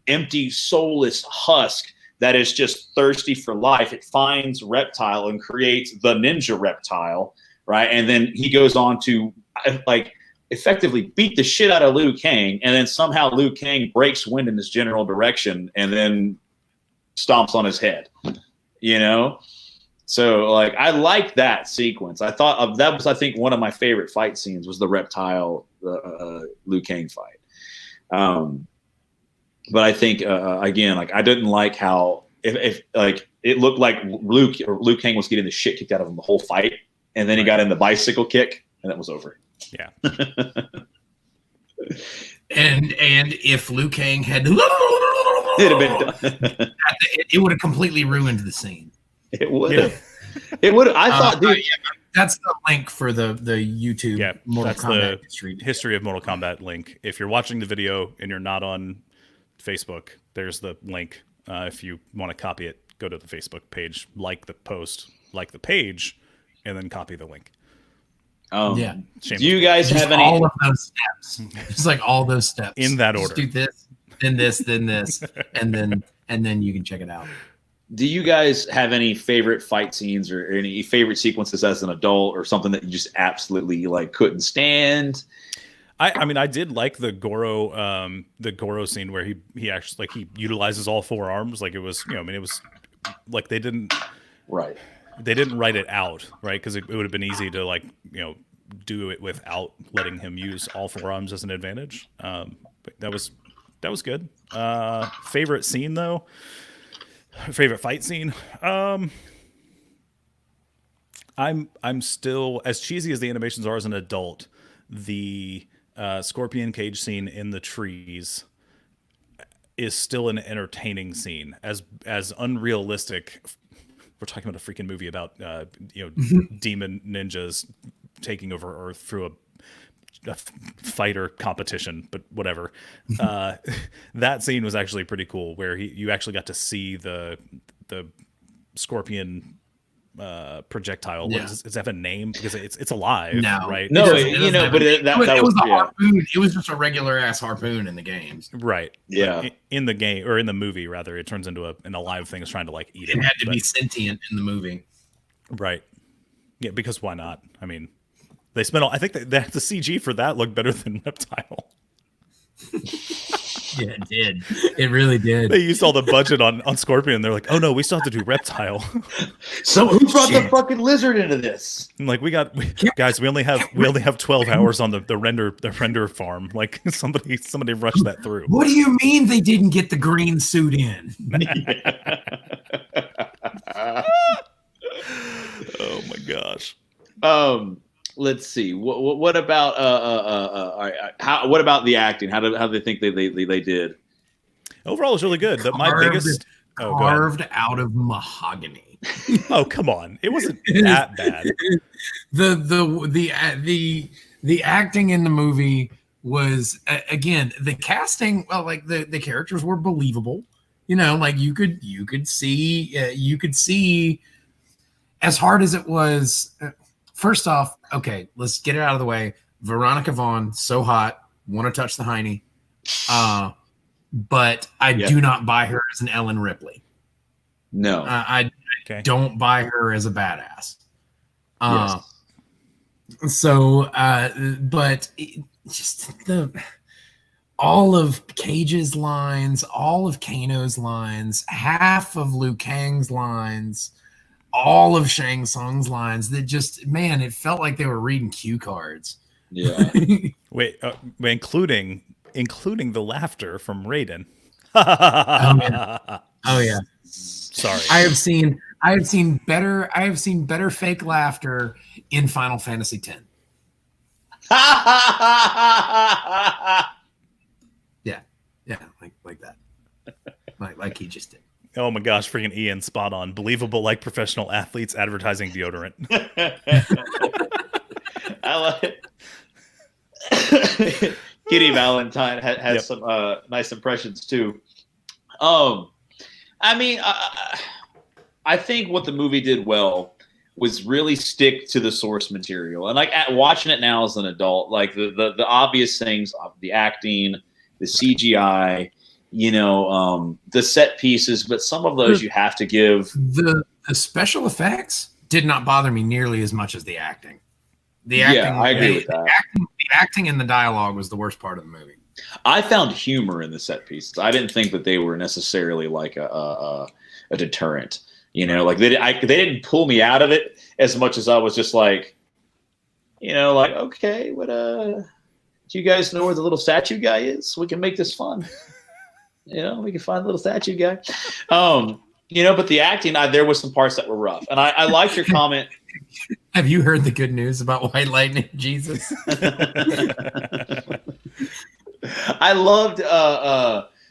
empty soulless husk that is just thirsty for life. It finds Reptile and creates the ninja Reptile, right? And then he goes on to effectively beat the shit out of Liu Kang, and then somehow Liu Kang breaks wind in his general direction and then stomps on his head, So I like that sequence. I thought that was, I think, one of my favorite fight scenes was the Reptile Liu Kang fight. But I think again, I didn't like how if it looked like Liu Kang was getting the shit kicked out of him the whole fight, and then he got in the bicycle kick, and that was over. Yeah. And if Liu Kang had It'd have been done. it would have completely ruined the scene. It would have. It would. I thought, dude. That's the link for the YouTube Mortal Kombat history of Mortal Kombat link. If you're watching the video and you're not on Facebook, there's the link. If you want to copy it, go to the Facebook page, like the post, like the page, and then copy the link. Yeah. Do you guys have any? All of those steps. Just like all those steps in that order. Just do this, then this, then this, and then you can check it out. Do you guys have any favorite fight scenes or any favorite sequences as an adult, or something that you just absolutely like couldn't stand? I mean, I did like the Goro scene where he actually he utilizes all four arms. Like it was, it was like they didn't write it out, right? Because it would have been easy to do it without letting him use all four arms as an advantage. But that was good. Favorite scene though. Favorite fight scene. I'm still, as cheesy as the animations are as an adult, the scorpion cage scene in the trees is still an entertaining scene. As unrealistic. We're talking about a freaking movie about demon ninjas taking over Earth through a fighter competition, but whatever. That scene was actually pretty cool, where you actually got to see the scorpion projectile. Yeah. Does it have a name? Because it's alive, right? No, but that was a harpoon. It was just a regular ass harpoon in the games, right? Yeah, in the game or in the movie, rather, it turns into an alive thing is trying to eat it. It had to be sentient in the movie, right? Yeah, because why not? I mean, they spent I think the CG for that looked better than Reptile. Yeah, it did. It really did. They used all the budget on Scorpion. They're like, oh no, we still have to do Reptile. So who brought the fucking lizard into this? I'm like, guys, we only have 12 hours on the render farm. Like somebody rushed that through. What do you mean they didn't get the green suit in? Oh my gosh. Let's see. What about what about the acting? How do they think they did? Overall, it's really good. My biggest carved out of mahogany. Oh, come on! It wasn't that bad. The acting in the movie was again, the casting. Well, the characters were believable. You could see as hard as it was. First off, okay, let's get it out of the way. Veronica Vaughn, so hot, want to touch the hiney. But I do not buy her as an Ellen Ripley. No. I don't buy her as a badass. Yes. So, but all of Cage's lines, all of Kano's lines, half of Liu Kang's lines, all of Shang Tsung's lines, that just, man, it felt like they were reading cue cards. Yeah. Wait, including the laughter from Raiden. Oh yeah. Sorry. I have seen better fake laughter in Final Fantasy X. Yeah, like that. Like he just did. Oh my gosh, freaking Ian, spot on. Believable like professional athletes advertising deodorant. I like it. Kitty Valentine has some nice impressions too. I mean, I think what the movie did well was really stick to the source material. And watching it now as an adult, the obvious things, the acting, the CGI, the set pieces, but some of those you have to give. The special effects did not bother me nearly as much as the acting. The acting, yeah, I agree with that. The acting and the dialogue was the worst part of the movie. I found humor in the set pieces. I didn't think that they were necessarily like a deterrent. They didn't pull me out of it as much as I was just like, okay, what do you guys know where the little statue guy is? We can make this fun. We can find the little statue guy. But the acting, there was some parts that were rough. And I liked your comment. Have you heard the good news about White Lightning Jesus? I loved.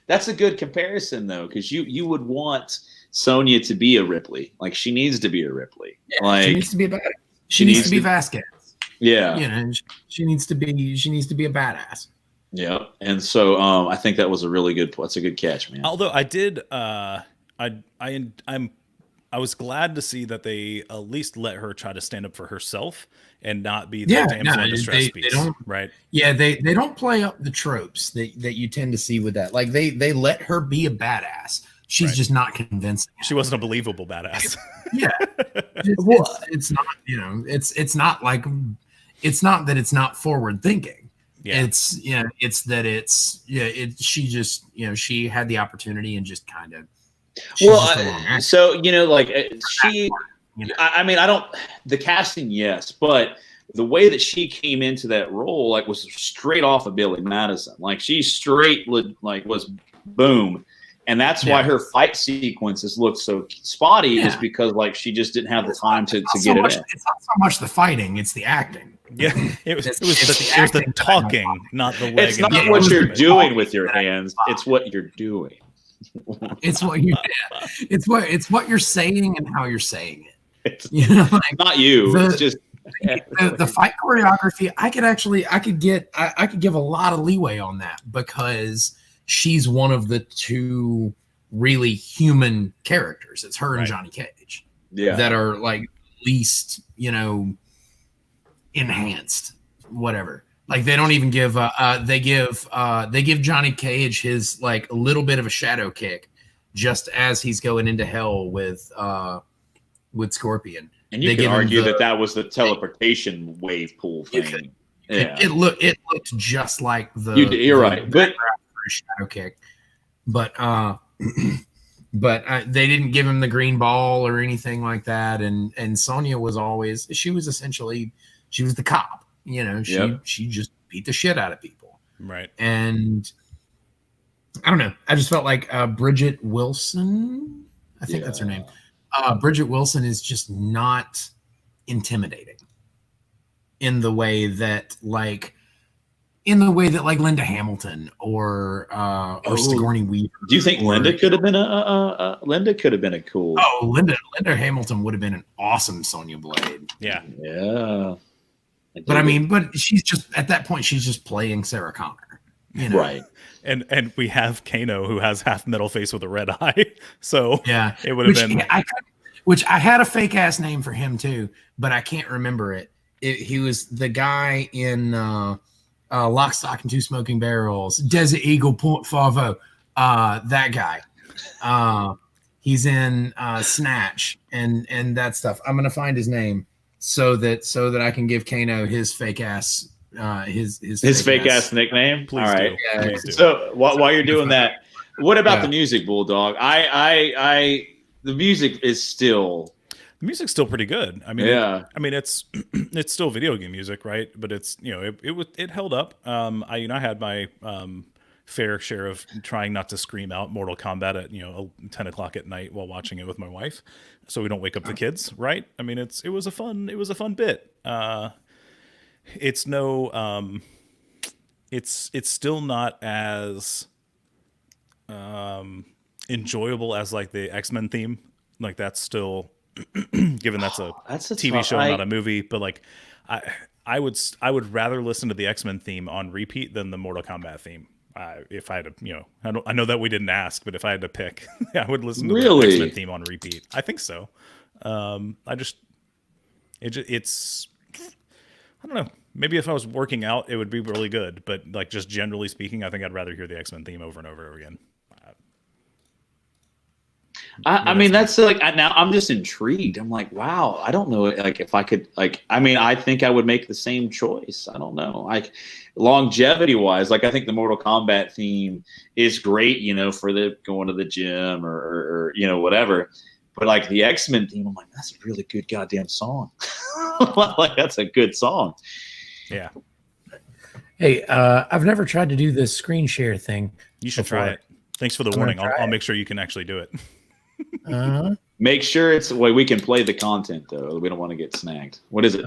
That's a good comparison though, because you would want Sonya to be a Ripley. Like she needs to be a Ripley. Yeah, like she needs to be a badass. She needs to be Vasquez. Yeah. You know, she needs to be a badass. Yeah. And so I think that was a really good. That's a good catch, man. Although I did, I was glad to see that they at least let her try to stand up for herself and not be the damsel in distress piece, right? Yeah, they don't play up the tropes that you tend to see with that. Like they let her be a badass. She's just not convincing. She wasn't a believable badass. Yeah, it's not. You know, it's not like it's not that it's not forward thinking. Yeah. It's it's that it's she just she had the opportunity and just kind of. So like she. I mean, I don't. The casting, yes, but the way that she came into that role, like, was straight off of Billy Madison. Like, she straight like was boom, and that's why her fight sequences look so spotty. Is because like she just didn't have the time to get it in. It's not so much the fighting; it's the acting. Yeah, it was the talking, not the leg. It's not what you're doing with your hands; it's what you're doing. It's what you. It's what you're saying and how you're saying it. It's not you. It's just the fight choreography. I could give a lot of leeway on that because she's one of the two really human characters. It's her and Johnny Cage. Yeah. That are like least, enhanced, whatever. Like they don't even give they give Johnny Cage his like a little bit of a shadow kick just as he's going into hell with Scorpion. And you can argue that was the teleportation wave pool thing. It looked just like you're right, but shadow kick. But they didn't give him the green ball or anything like that. And Sonya was essentially the cop. She just beat the shit out of people. Right. And I don't know. I just felt like Bridget Wilson. I think that's her name. Bridget Wilson is just not intimidating in the way that like Linda Hamilton or Sigourney Weaver. Do you think Linda could have been a cool? Oh, Linda Hamilton would have been an awesome Sonya Blade. Yeah. Yeah. But she's just at that point she's just playing Sarah Connor. Right. And we have Kano who has half metal face with a red eye. So yeah, it would have been which I had a fake ass name for him too, but I can't remember it. He was the guy in Lock, Stock, and Two Smoking Barrels, Desert Eagle .50. That guy. He's in Snatch and that stuff. I'm gonna find his name so that I can give Kano his fake ass his fake ass nickname. Please. All right. Do. Please do. So while you're doing that, what about the music, Bulldog? The music is still. The music's still pretty good. I mean, it's it's still video game music, right? But it's it held up. I had my fair share of trying not to scream out Mortal Kombat at 10 o'clock at night while watching it with my wife, so we don't wake up the kids, right? I mean, it was a fun bit. It's no it's still not as enjoyable as like the X-Men theme. Like that's still given that's a TV show, not a movie, but like I would rather listen to the X-Men theme on repeat than the Mortal Kombat theme. If I had to, I know that we didn't ask, but if I had to pick, I would listen to the X-Men theme on repeat. I think so. It's I don't know. Maybe if I was working out, it would be really good. But like just generally speaking, I think I'd rather hear the X-Men theme over and over again. I mean, that's like now I'm just intrigued. I'm like, wow, I don't know. Like if I could, I think I would make the same choice. I don't know. Like longevity wise, like I think the Mortal Kombat theme is great, for the going to the gym or whatever. But like the X-Men theme, I'm like, that's a really good goddamn song. Like that's a good song. Yeah. Hey, I've never tried to do this screen share thing. You should try it. Thanks for the warning. I'll make sure you can actually do it. Make sure it's way we can play the content though. We don't want to get snagged. What is it?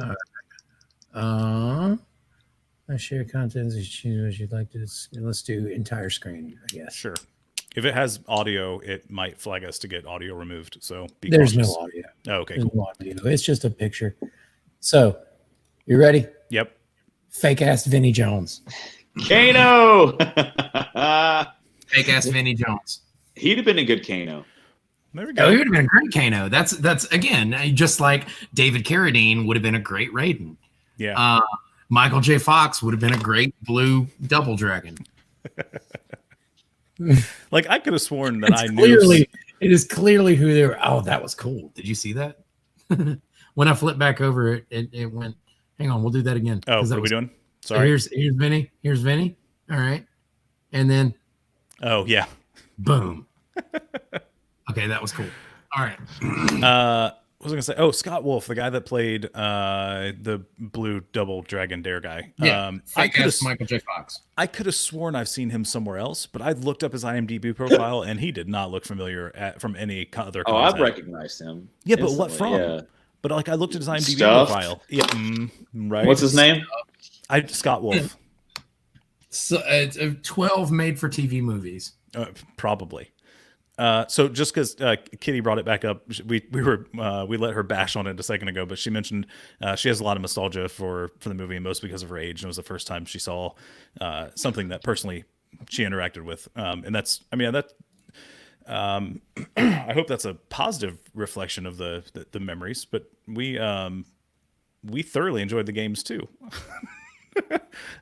I share contents. You choose what you'd like to. Let's do entire screen, I guess. Sure. If it has audio, it might flag us to get audio removed. So There's cautious. no audio. Oh, okay, There's cool. no audio. It's just a picture. So, you ready? Yep. Fake ass Vinnie Jones. Kano. Fake ass Vinnie Jones. He'd have been a good Kano. There we Oh, go. he would have been a great Kano. That's again just like David Carradine would have been a great Raiden. Yeah. Michael J. Fox would have been a great blue Double Dragon. Like I could have sworn that I knew. Clearly, it is clearly who they were. Oh, that was cool. Did you see that? When I flipped back over, it went. Hang on, we'll do that again. Oh, what are we doing? Sorry. So here's Vinny. Here's Vinny. All right, and then Oh yeah. boom. Okay, that was cool. All right. What was I gonna say? Oh, Scott Wolf, the guy that played the blue Double Dragon Dare guy. Yeah, Michael J. Fox. I could have sworn I've seen him somewhere else, but I looked up his IMDb profile and he did not look familiar from any other. Oh, content. I've recognized him. Yeah, but what from? Yeah. But like I looked at his IMDb Stuffed? profile. Yeah, right. What's his name? Scott Wolf. So it's 12 made-for-TV movies. Probably. So just because Kitty brought it back up, we let her bash on it a second ago, but she mentioned she has a lot of nostalgia for the movie, most because of her age. And it was the first time she saw something that personally she interacted with, and that's, I mean, that. I hope that's a positive reflection of the memories, but we thoroughly enjoyed the games too.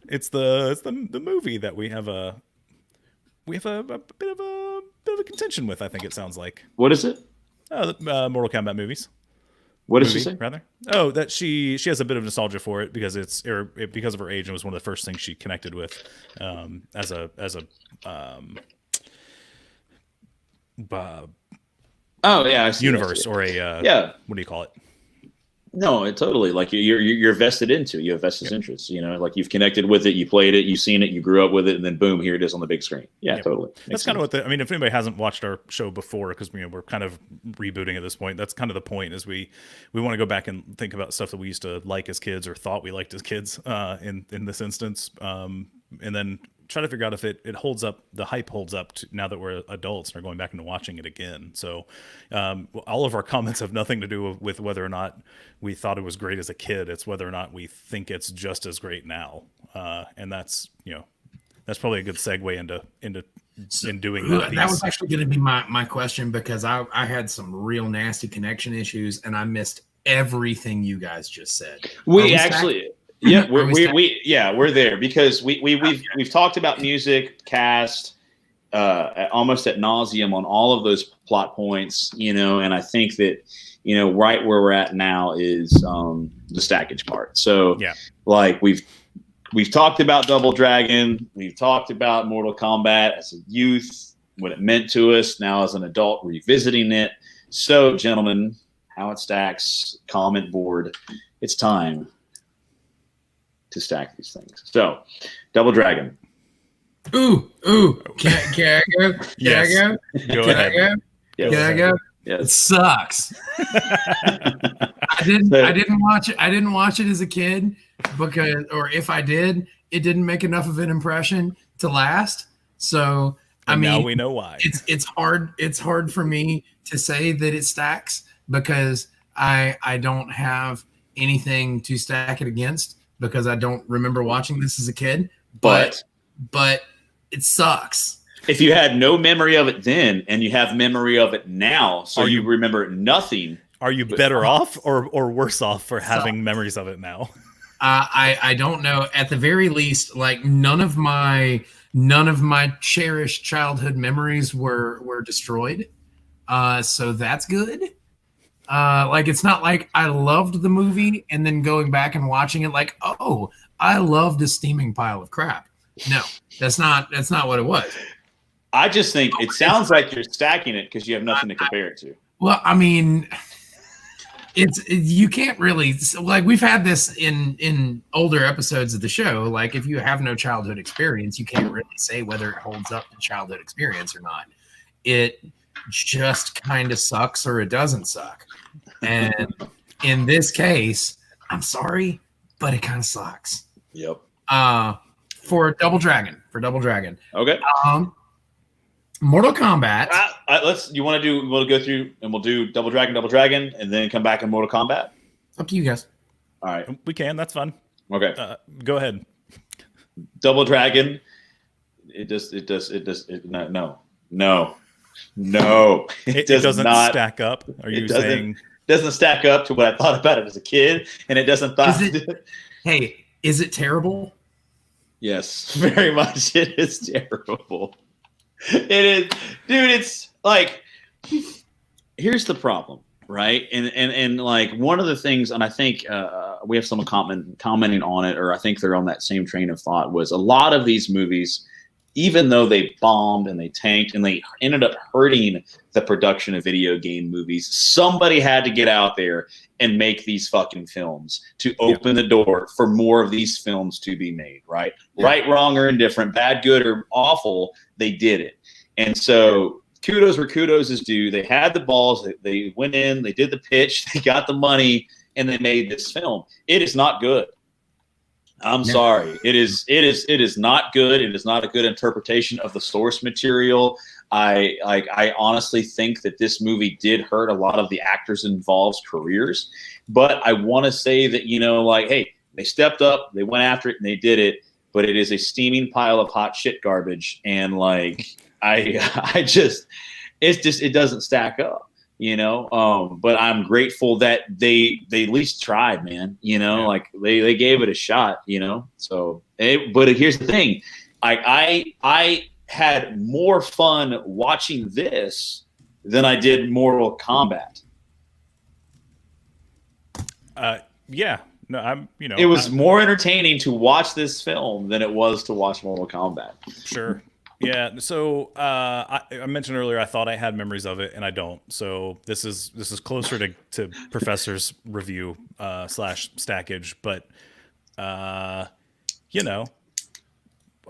It's the movie that we have a bit of a contention with. I think it sounds like. What is it? Mortal Kombat movies. What did she say? Rather, oh, that she has a bit of nostalgia for it because because of her age. And it was one of the first things she connected with as a Oh yeah, I see, universe I see. or a yeah. What do you call it? No, it totally, like you're vested into. You have vested interests. You know, like you've connected with it, you played it, you've seen it, you grew up with it, and then boom, here it is on the big screen. Yeah, totally. That's kind of what I mean. If anybody hasn't watched our show before, because we're kind of rebooting at this point, that's kind of the point. Is we want to go back and think about stuff that we used to like as kids or thought we liked as kids. In this instance, and then try to figure out if it holds up, the hype holds up now that we're adults and are going back and watching it again. So all of our comments have nothing to do with whether or not we thought it was great as a kid. It's whether or not we think it's just as great now. And that's probably a good segue in doing that. That was actually going to be my question, because I had some real nasty connection issues and I missed everything you guys just said. We actually... Yeah, we're there because we've talked about music, cast, almost ad nauseum on all of those plot points, and I think that, right where we're at now is the stackage part. So yeah, like we've talked about Double Dragon, we've talked about Mortal Kombat as a youth, what it meant to us. Now as an adult, revisiting it. So, gentlemen, How It Stacks comment board, it's time to stack these things. So, Double Dragon. Ooh. Can I go? Yes. Can I go? Go Can ahead. I go? Yes. Can I go? Yes. It sucks. I didn't watch it as a kid because, or if I did, it didn't make enough of an impression to last. So now we know why. It's hard for me to say that it stacks because I don't have anything to stack it against, because I don't remember watching this as a kid, but it sucks. If you had no memory of it then and you have memory of it now, so you remember nothing. Are you better off or worse off for having memories of it now? I don't know. At the very least, like none of my cherished childhood memories were destroyed. So that's good. Like it's not like I loved the movie and then going back and watching it like, oh, I loved a steaming pile of crap. No, that's not what it was. I just think it sounds like you're stacking it because you have nothing to compare it to. Well, I mean, you can't really, like, we've had this in older episodes of the show. Like, if you have no childhood experience, you can't really say whether it holds up to childhood experience or not. It just kind of sucks or it doesn't suck. And in this case, I'm sorry, but it kind of sucks. Yep. For Double Dragon. Okay. Mortal Kombat. You want to go through and we'll do Double Dragon, and then come back in Mortal Kombat. Up to you guys. All right. We can. That's fun. Okay. Go ahead. Double Dragon. No. It doesn't not stack up. Are you saying? Doesn't stack up to what I thought about it as a kid, and it doesn't. Hey, is it terrible? Yes, very much. It is terrible. It is, dude. It's like, here's the problem, right? And like one of the things, and I think we have someone commenting on it, or I think they're on that same train of thought. Was a lot of these movies, even though they bombed and they tanked and they ended up hurting the production of video game movies, somebody had to get out there and make these fucking films to open the door for more of these films to be made, right? Yeah. Right, wrong, or indifferent, bad, good, or awful, they did it. And so kudos where kudos is due. They had the balls. They went in, they did the pitch, they got the money, and they made this film. It is not good. I'm sorry. It is not good. It is not a good interpretation of the source material. I honestly think that this movie did hurt a lot of the actors involved's careers. But I want to say that, hey, they stepped up, they went after it, and they did it. But it is a steaming pile of hot shit garbage, and it doesn't stack up. But I'm grateful that they at least tried, man. They gave it a shot. But here's the thing, I had more fun watching this than I did Mortal Kombat. Yeah, no, it was more entertaining to watch this film than it was to watch Mortal Kombat. Sure. Yeah, so I mentioned earlier I thought I had memories of it, and I don't. So this is closer to Professor's review / stackage, but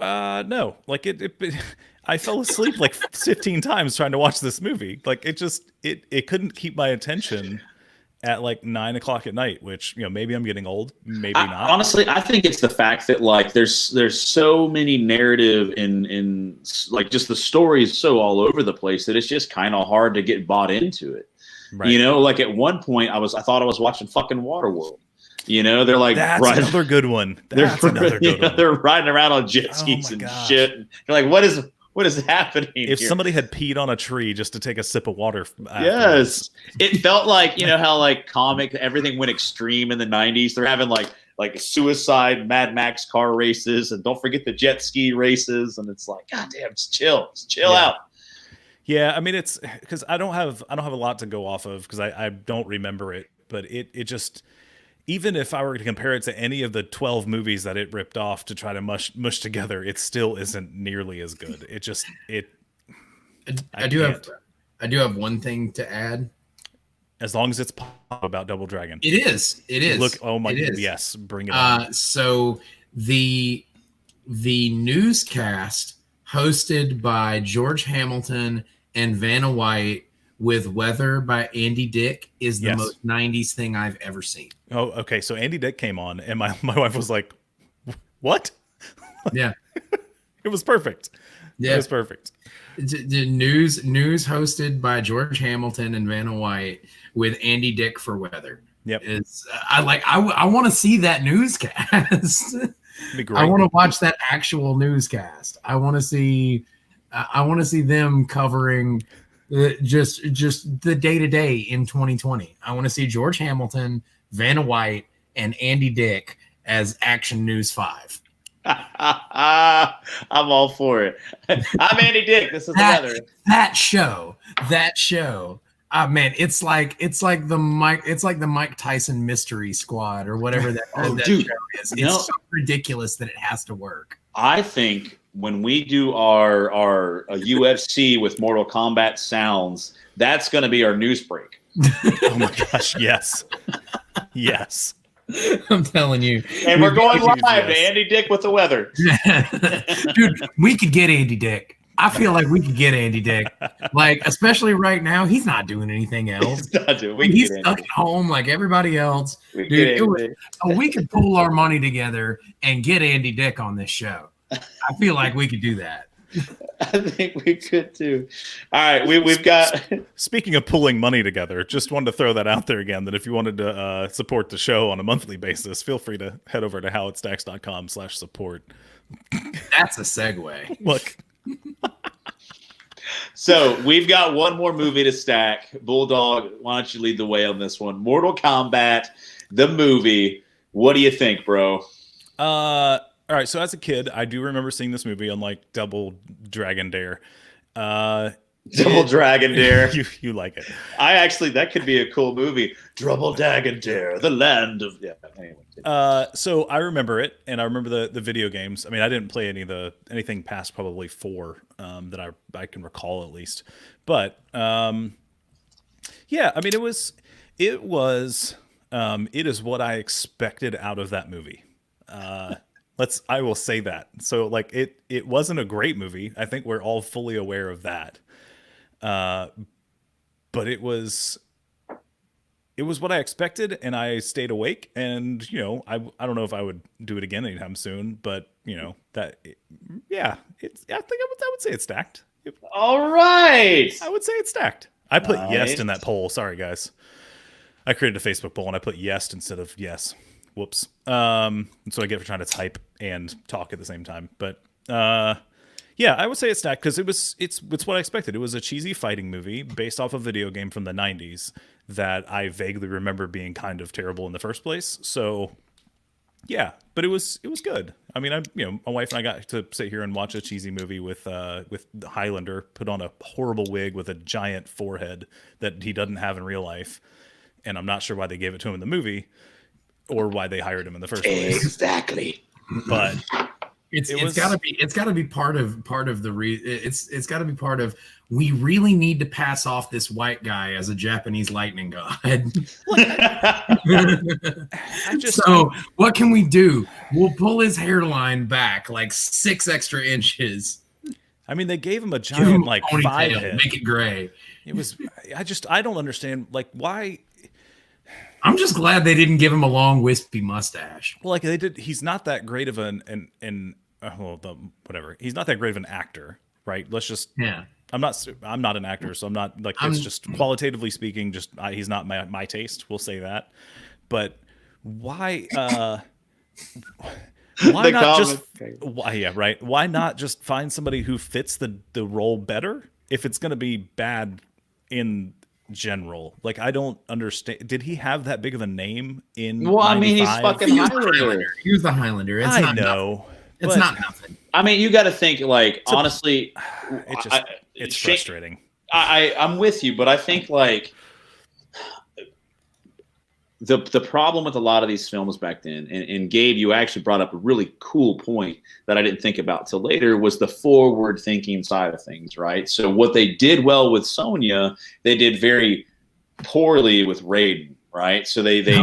no, like it I fell asleep like 15 times trying to watch this movie. Like it couldn't keep my attention at like 9 o'clock at night, which maybe I'm getting old, maybe not. Honestly, I think it's the fact that like there's so many narrative in like just the story is so all over the place that it's just kind of hard to get bought into it. Right. Like at one point I thought I was watching fucking Waterworld. They're like, that's another good one. That's another good one. They're riding around on jet skis and shit. You're like, what is happening if here? Somebody had peed on a tree just to take a sip of water yes, it felt like how like comic everything went extreme in the 90s. They're having like suicide Mad Max car races, and don't forget the jet ski races, and it's like, god damn, just chill out. Yeah, I mean, it's because I don't have a lot to go off of because I don't remember it, but it just, even if I were to compare it to any of the 12 movies that it ripped off to try to mush together, it still isn't nearly as good. I do have one thing to add. As long as it's about Double Dragon. It is. Look, oh my god, yes, bring it on. So the newscast hosted by George Hamilton and Vanna White with weather by Andy Dick is the most 90s thing I've ever seen. Oh, okay. So Andy Dick came on, and my wife was like, what? Yeah. It was perfect. Yeah. It was perfect. The news hosted by George Hamilton and Vanna White with Andy Dick for weather. Yep. I want to see that newscast. Be great. I want to watch that actual newscast. I want to see them covering just the day-to-day in 2020. I want to see George Hamilton, Vanna White, and Andy Dick as Action News 5. I'm all for it. I'm Andy Dick. This is the weather. That show. Man, it's like the Mike Tyson Mystery Squad or whatever that show is. It's so ridiculous that it has to work. I think when we do our UFC with Mortal Kombat sounds, that's going to be our news break. Oh my gosh! Yes. I'm telling you. And we're going live to Andy Dick with the weather. Dude, we could get Andy Dick. I feel like we could get Andy Dick, like especially right now. He's not doing anything else. He's stuck at home like everybody else. Dude, we could pool our money together and get Andy Dick on this show. I feel like we could do that. I think we could too. All right, we've got. Speaking of pulling money together, just wanted to throw that out there again. That if you wanted to support the show on a monthly basis, feel free to head over to howitstacks.com/support. That's a segue. Look. So we've got one more movie to stack. Bulldog, why don't you lead the way on this one? Mortal Kombat, the movie. What do you think, bro? All right. So as a kid, I do remember seeing this movie on like Double Dragon Dare. Double Dragon Dare. You like it? That could be a cool movie. Double Dragon Dare, the land of Anyway. So I remember it, and I remember the video games. I mean, I didn't play anything past probably 4 that I can recall at least. But yeah, I mean, it is what I expected out of that movie. I will say that. So like it wasn't a great movie. I think we're all fully aware of that. But it was what I expected, and I stayed awake. And I don't know if I would do it again anytime soon, but I think I would say it's stacked. All right, I would say it's stacked. I put yes in that poll. Sorry, guys. I created a Facebook poll and I put yes instead of yes. Whoops. That's what I get for trying to type and talk at the same time. But yeah, I would say it's stacked because it's what I expected. It was a cheesy fighting movie based off a video game from the 90s that I vaguely remember being kind of terrible in the first place. So yeah, but it was good. I mean, my wife and I got to sit here and watch a cheesy movie with Highlander put on a horrible wig with a giant forehead that he doesn't have in real life, and I'm not sure why they gave it to him in the movie or why they hired him in the first place. Exactly. But it's got to be part of it's got to be part of, we really need to pass off this white guy as a Japanese lightning god. So what can we do? We'll pull his hairline back like 6 extra inches. I mean, they gave him a giant like 5 head. Make it gray. It was. I don't understand like why. I'm just glad they didn't give him a long wispy mustache. Well, like they did. He's not that great of whatever. He's not that great of an actor, right? Let's just. Yeah. I'm not an actor, so I'm not like. It's just qualitatively speaking. Just he's not my taste. We'll say that. But why? Why not just? Why, yeah, right. Why not just find somebody who fits the role better if it's going to be bad in general? Like, I don't understand. Did he have that big of a name in? Well, 95? I mean, he's fucking Highlander. He was the Highlander. It's not nothing. It's not nothing. I mean, you got to think like honestly. It's frustrating. I'm with you, but I think like the problem with a lot of these films back then, and Gabe, you actually brought up a really cool point that I didn't think about till later, was the forward thinking side of things, right? So what they did well with Sonya, they did very poorly with Raiden, right? So they made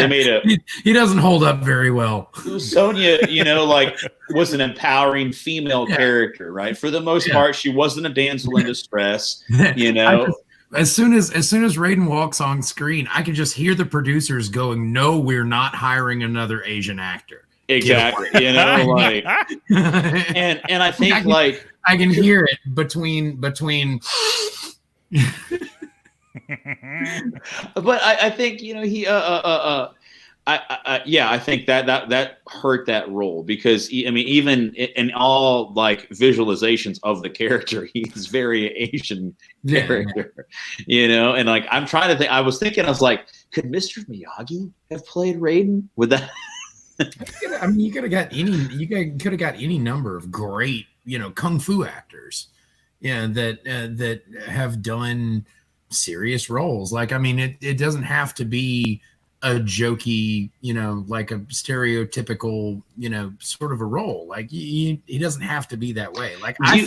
a he doesn't hold up very well. Sonya, like was an empowering female character, right? For the most part, she wasn't a damsel in distress, As soon as Raiden walks on screen, I can just hear the producers going, "No, we're not hiring another Asian actor." Exactly. Like and I think I can hear it between But I think he I think that hurt that role because even in all like visualizations of the character, he's very Asian character, and like I'm trying to think. I was like, could Mr. Miyagi have played Raiden? Would that? I mean, you could have got any number of great kung fu actors, that have done serious roles. Like, I mean, it doesn't have to be a jokey, like a stereotypical, sort of a role. Like he doesn't have to be that way. Like I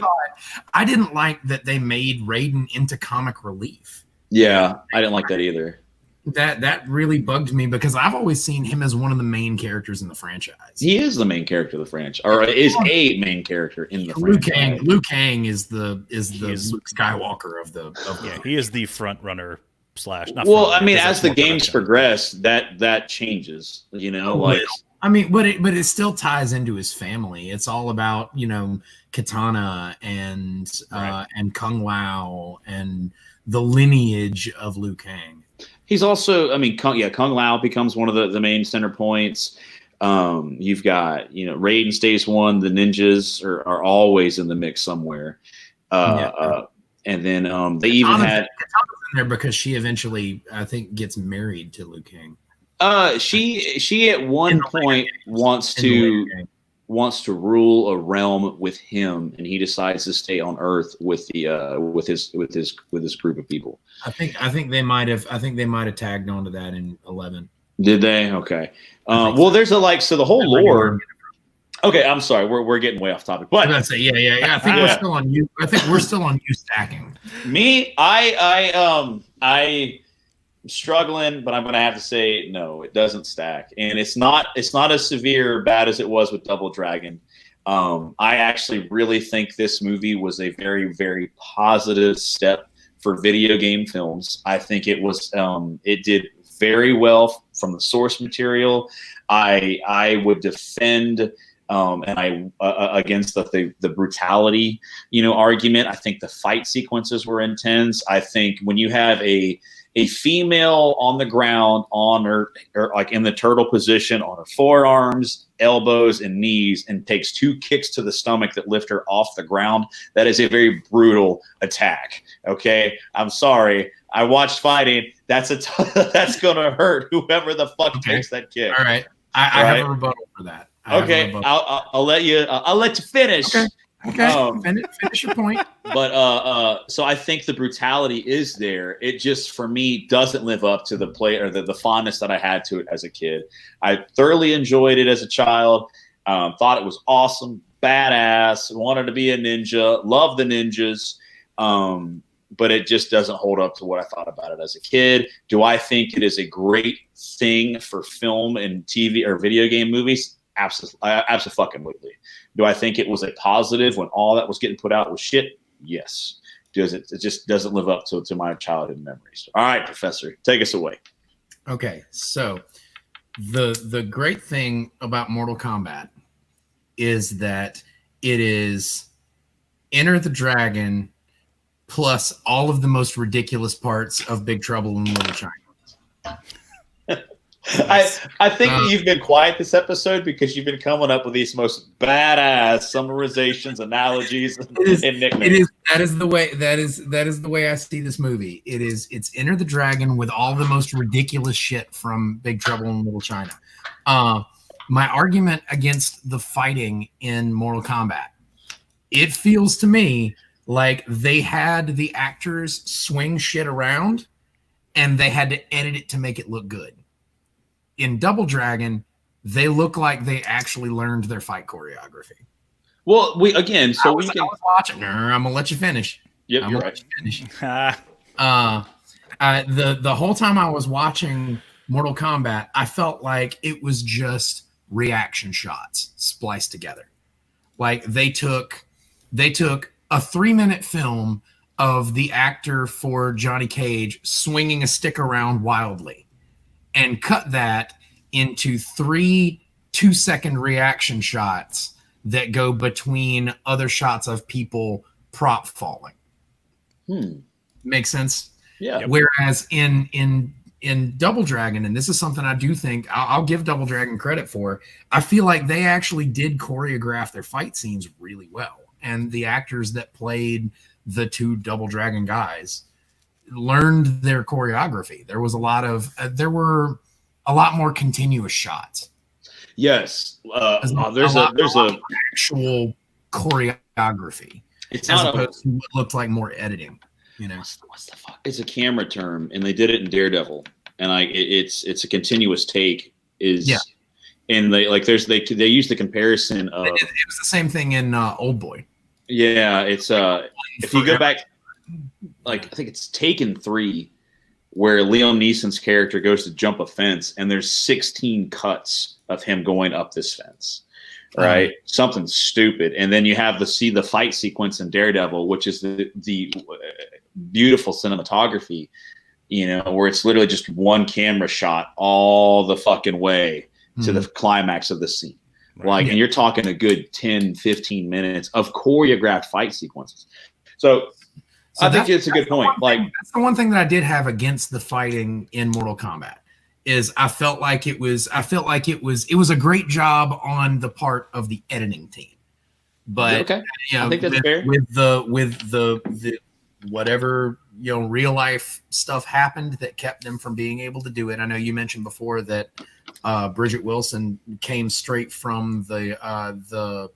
didn't like that they made Raiden into comic relief. Yeah, I didn't like that either. That really bugged me because I've always seen him as one of the main characters in the franchise. He is the main character of the franchise, or is a main character in the franchise. Liu Kang is the Luke Skywalker of the yeah, he is the front runner slash. Not well, front I mean, runner, as the games progress, that changes. You know, like I mean, but it still ties into his family. It's all about, you know, Katana and Kung Lao and the lineage of Liu Kang. He's also, I mean, Kung Lao becomes one of the main center points. You've got, you know, Raiden stays one. The ninjas are always in the mix somewhere. And then they even had Katana's in there because she eventually, I think, gets married to Liu Kang. She at one point wants to rule a realm with him, and he decides to stay on Earth with the with his group of people. I think they might have tagged onto that in 11. Did they? Okay. Well, there's so the whole lore. Okay, I'm sorry, we're getting way off topic, but I say yeah. I think we're still on you. I think we're still on you stacking. Me, I'm struggling, but I'm going to have to say no. It doesn't stack, and it's not as severe or bad as it was with Double Dragon. I actually really think this movie was a very, very positive step for video game films. I think it was it did very well from the source material. I would defend against the brutality, argument. I think the fight sequences were intense. I think when you have a female on the ground on her, or like in the turtle position on her forearms, elbows, and knees, and takes 2 kicks to the stomach that lift her off the ground, that is a very brutal attack. Okay, I'm sorry. I watched fighting. That's that's gonna hurt whoever the fuck takes that kick. All right, I have a rebuttal for that. Okay, I'll let you. I'll let you finish. Okay, finish your point. But so I think the brutality is there. It just, for me, doesn't live up to the play or the fondness that I had to it as a kid. I thoroughly enjoyed it as a child. Thought it was awesome, badass. Wanted to be a ninja. Loved the ninjas. But it just doesn't hold up to what I thought about it as a kid. Do I think it is a great thing for film and TV or video game movies? Absolutely. Do I think it was a positive when all that was getting put out was shit? Yes. It just doesn't live up to my childhood memories. All right, Professor, take us away. Okay, so the great thing about Mortal Kombat is that it is Enter the Dragon plus all of the most ridiculous parts of Big Trouble in Little China. I think you've been quiet this episode because you've been coming up with these most badass summarizations, analogies, and nicknames. That is the way I see this movie. It's Enter the Dragon with all the most ridiculous shit from Big Trouble in Little China. My argument against the fighting in Mortal Kombat, it feels to me like they had the actors swing shit around and they had to edit it to make it look good. In Double Dragon, they look like they actually learned their fight choreography. Well, I was watching. I'm gonna let you finish. Yep, you're right. The whole time I was watching Mortal Kombat, I felt like it was just reaction shots spliced together. Like they took a 3-minute film of the actor for Johnny Cage swinging a stick around wildly and cut that into 3 2-second reaction shots that go between other shots of people prop falling. Makes sense? Yeah. Whereas in Double Dragon, and this is something I do think I'll give Double Dragon credit for, I feel like they actually did choreograph their fight scenes really well. And the actors that played the 2 Double Dragon guys learned their choreography. There was there were a lot more continuous shots. Yes. There's a actual choreography. It's as not opposed to what looked like more editing. What's the fuck? It's a camera term, and they did it in Daredevil, and it's a continuous take. And they use the comparison of. It was the same thing in Old Boy. Yeah, it's if you go back, like I think it's Taken 3. where Liam Neeson's character goes to jump a fence, and there's 16 cuts of him going up this fence. Right, something stupid, and then you have the fight sequence in Daredevil, which is the beautiful cinematography, where it's literally just one camera shot all the fucking way to the climax of the scene. Right. And you're talking a good 10, 15 minutes of choreographed fight sequences. So I think it's a good point. That's the one thing that I did have against the fighting in Mortal Kombat. Is I felt like it was a great job on the part of the editing team, but I think that's fair. With the whatever real life stuff happened that kept them from being able to do it. I know you mentioned before that Bridget Wilson came straight from the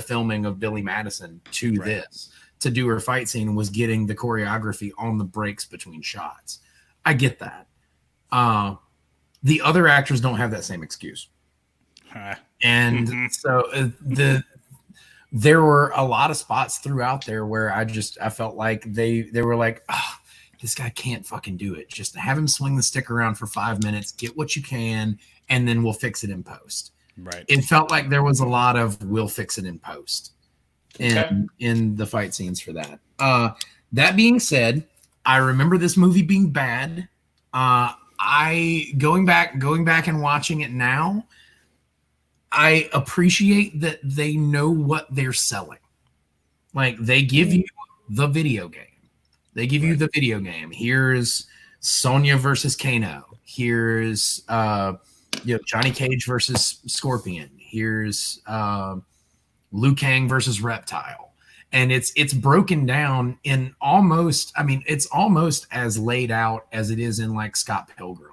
filming of Billy Madison to this to do her fight scene, was getting the choreography on the breaks between shots. I get that. The other actors don't have that same excuse. And so there were a lot of spots throughout there where I felt like they were like, oh, this guy can't fucking do it. Just have him swing the stick around for 5 minutes, get what you can, and then we'll fix it in post. Right. It felt like there was a lot of we'll fix it in post in the fight scenes for that. That being said, I remember this movie being bad. Going back and watching it now, I appreciate that they know what they're selling. Like, they give you the video game. Here's Sonya versus Kano. Here's Johnny Cage versus Scorpion. Here's Liu Kang versus Reptile. And it's broken down in it's almost as laid out as it is in like Scott Pilgrim.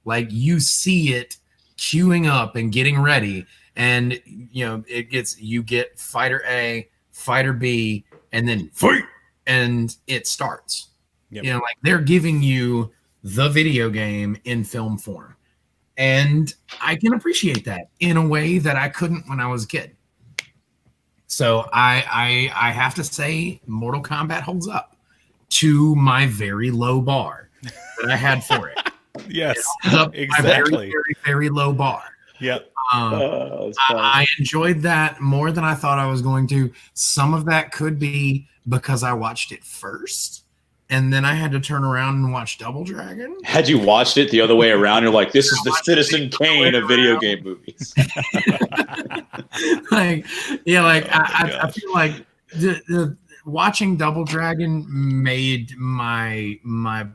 Like, you see it queuing up and getting ready, and you get fighter A, fighter B, and then fight, and it starts. Yep. They're giving you the video game in film form. And I can appreciate that in a way that I couldn't when I was a kid. So I have to say Mortal Kombat holds up to my very low bar that I had for it. Yes, exactly. My very, very, very low bar. Yep. I enjoyed that more than I thought I was going to. Some of that could be because I watched it first, and then I had to turn around and watch Double Dragon. Had you watched it the other way around, you're like, this is the Citizen Kane of video game movies. I feel like the watching Double Dragon made my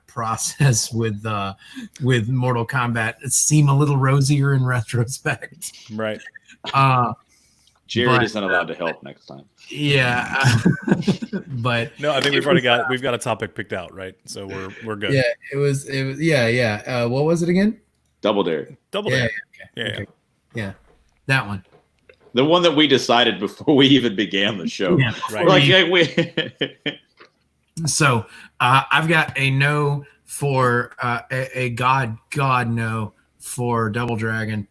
process with Mortal Kombat seem a little rosier in retrospect. Right. Jared isn't allowed to help next time. Yeah. But no, I think we've got a topic picked out, right? So we're good. Yeah, it was yeah. What was it again? Double Dare. Yeah. That one. The one that we decided before we even began the show. Yeah, right. So I've got a no for a god no for Double Dragon.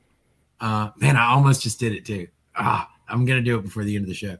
Man, I almost just did it too. I'm gonna do it before the end of the show.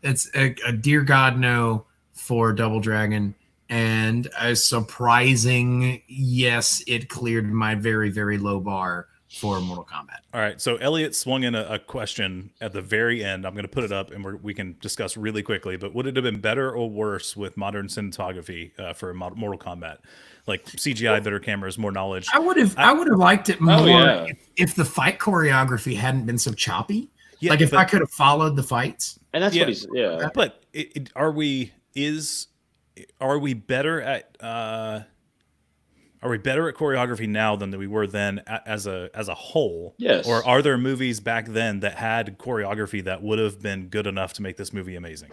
It's a dear God no for Double Dragon, and a surprising yes, it cleared my very, very low bar for Mortal Kombat. All right, so Elliot swung in a question at the very end. I'm going to put it up, and we can discuss really quickly. But would it have been better or worse with modern cinematography for Mortal Kombat, like CGI, better cameras, more knowledge? I would have liked it more if the fight choreography hadn't been so choppy. Yeah, like if I could have followed the fights. And that's what he's But are we better at choreography now than we were then as a whole? Yes. Or are there movies back then that had choreography that would have been good enough to make this movie amazing?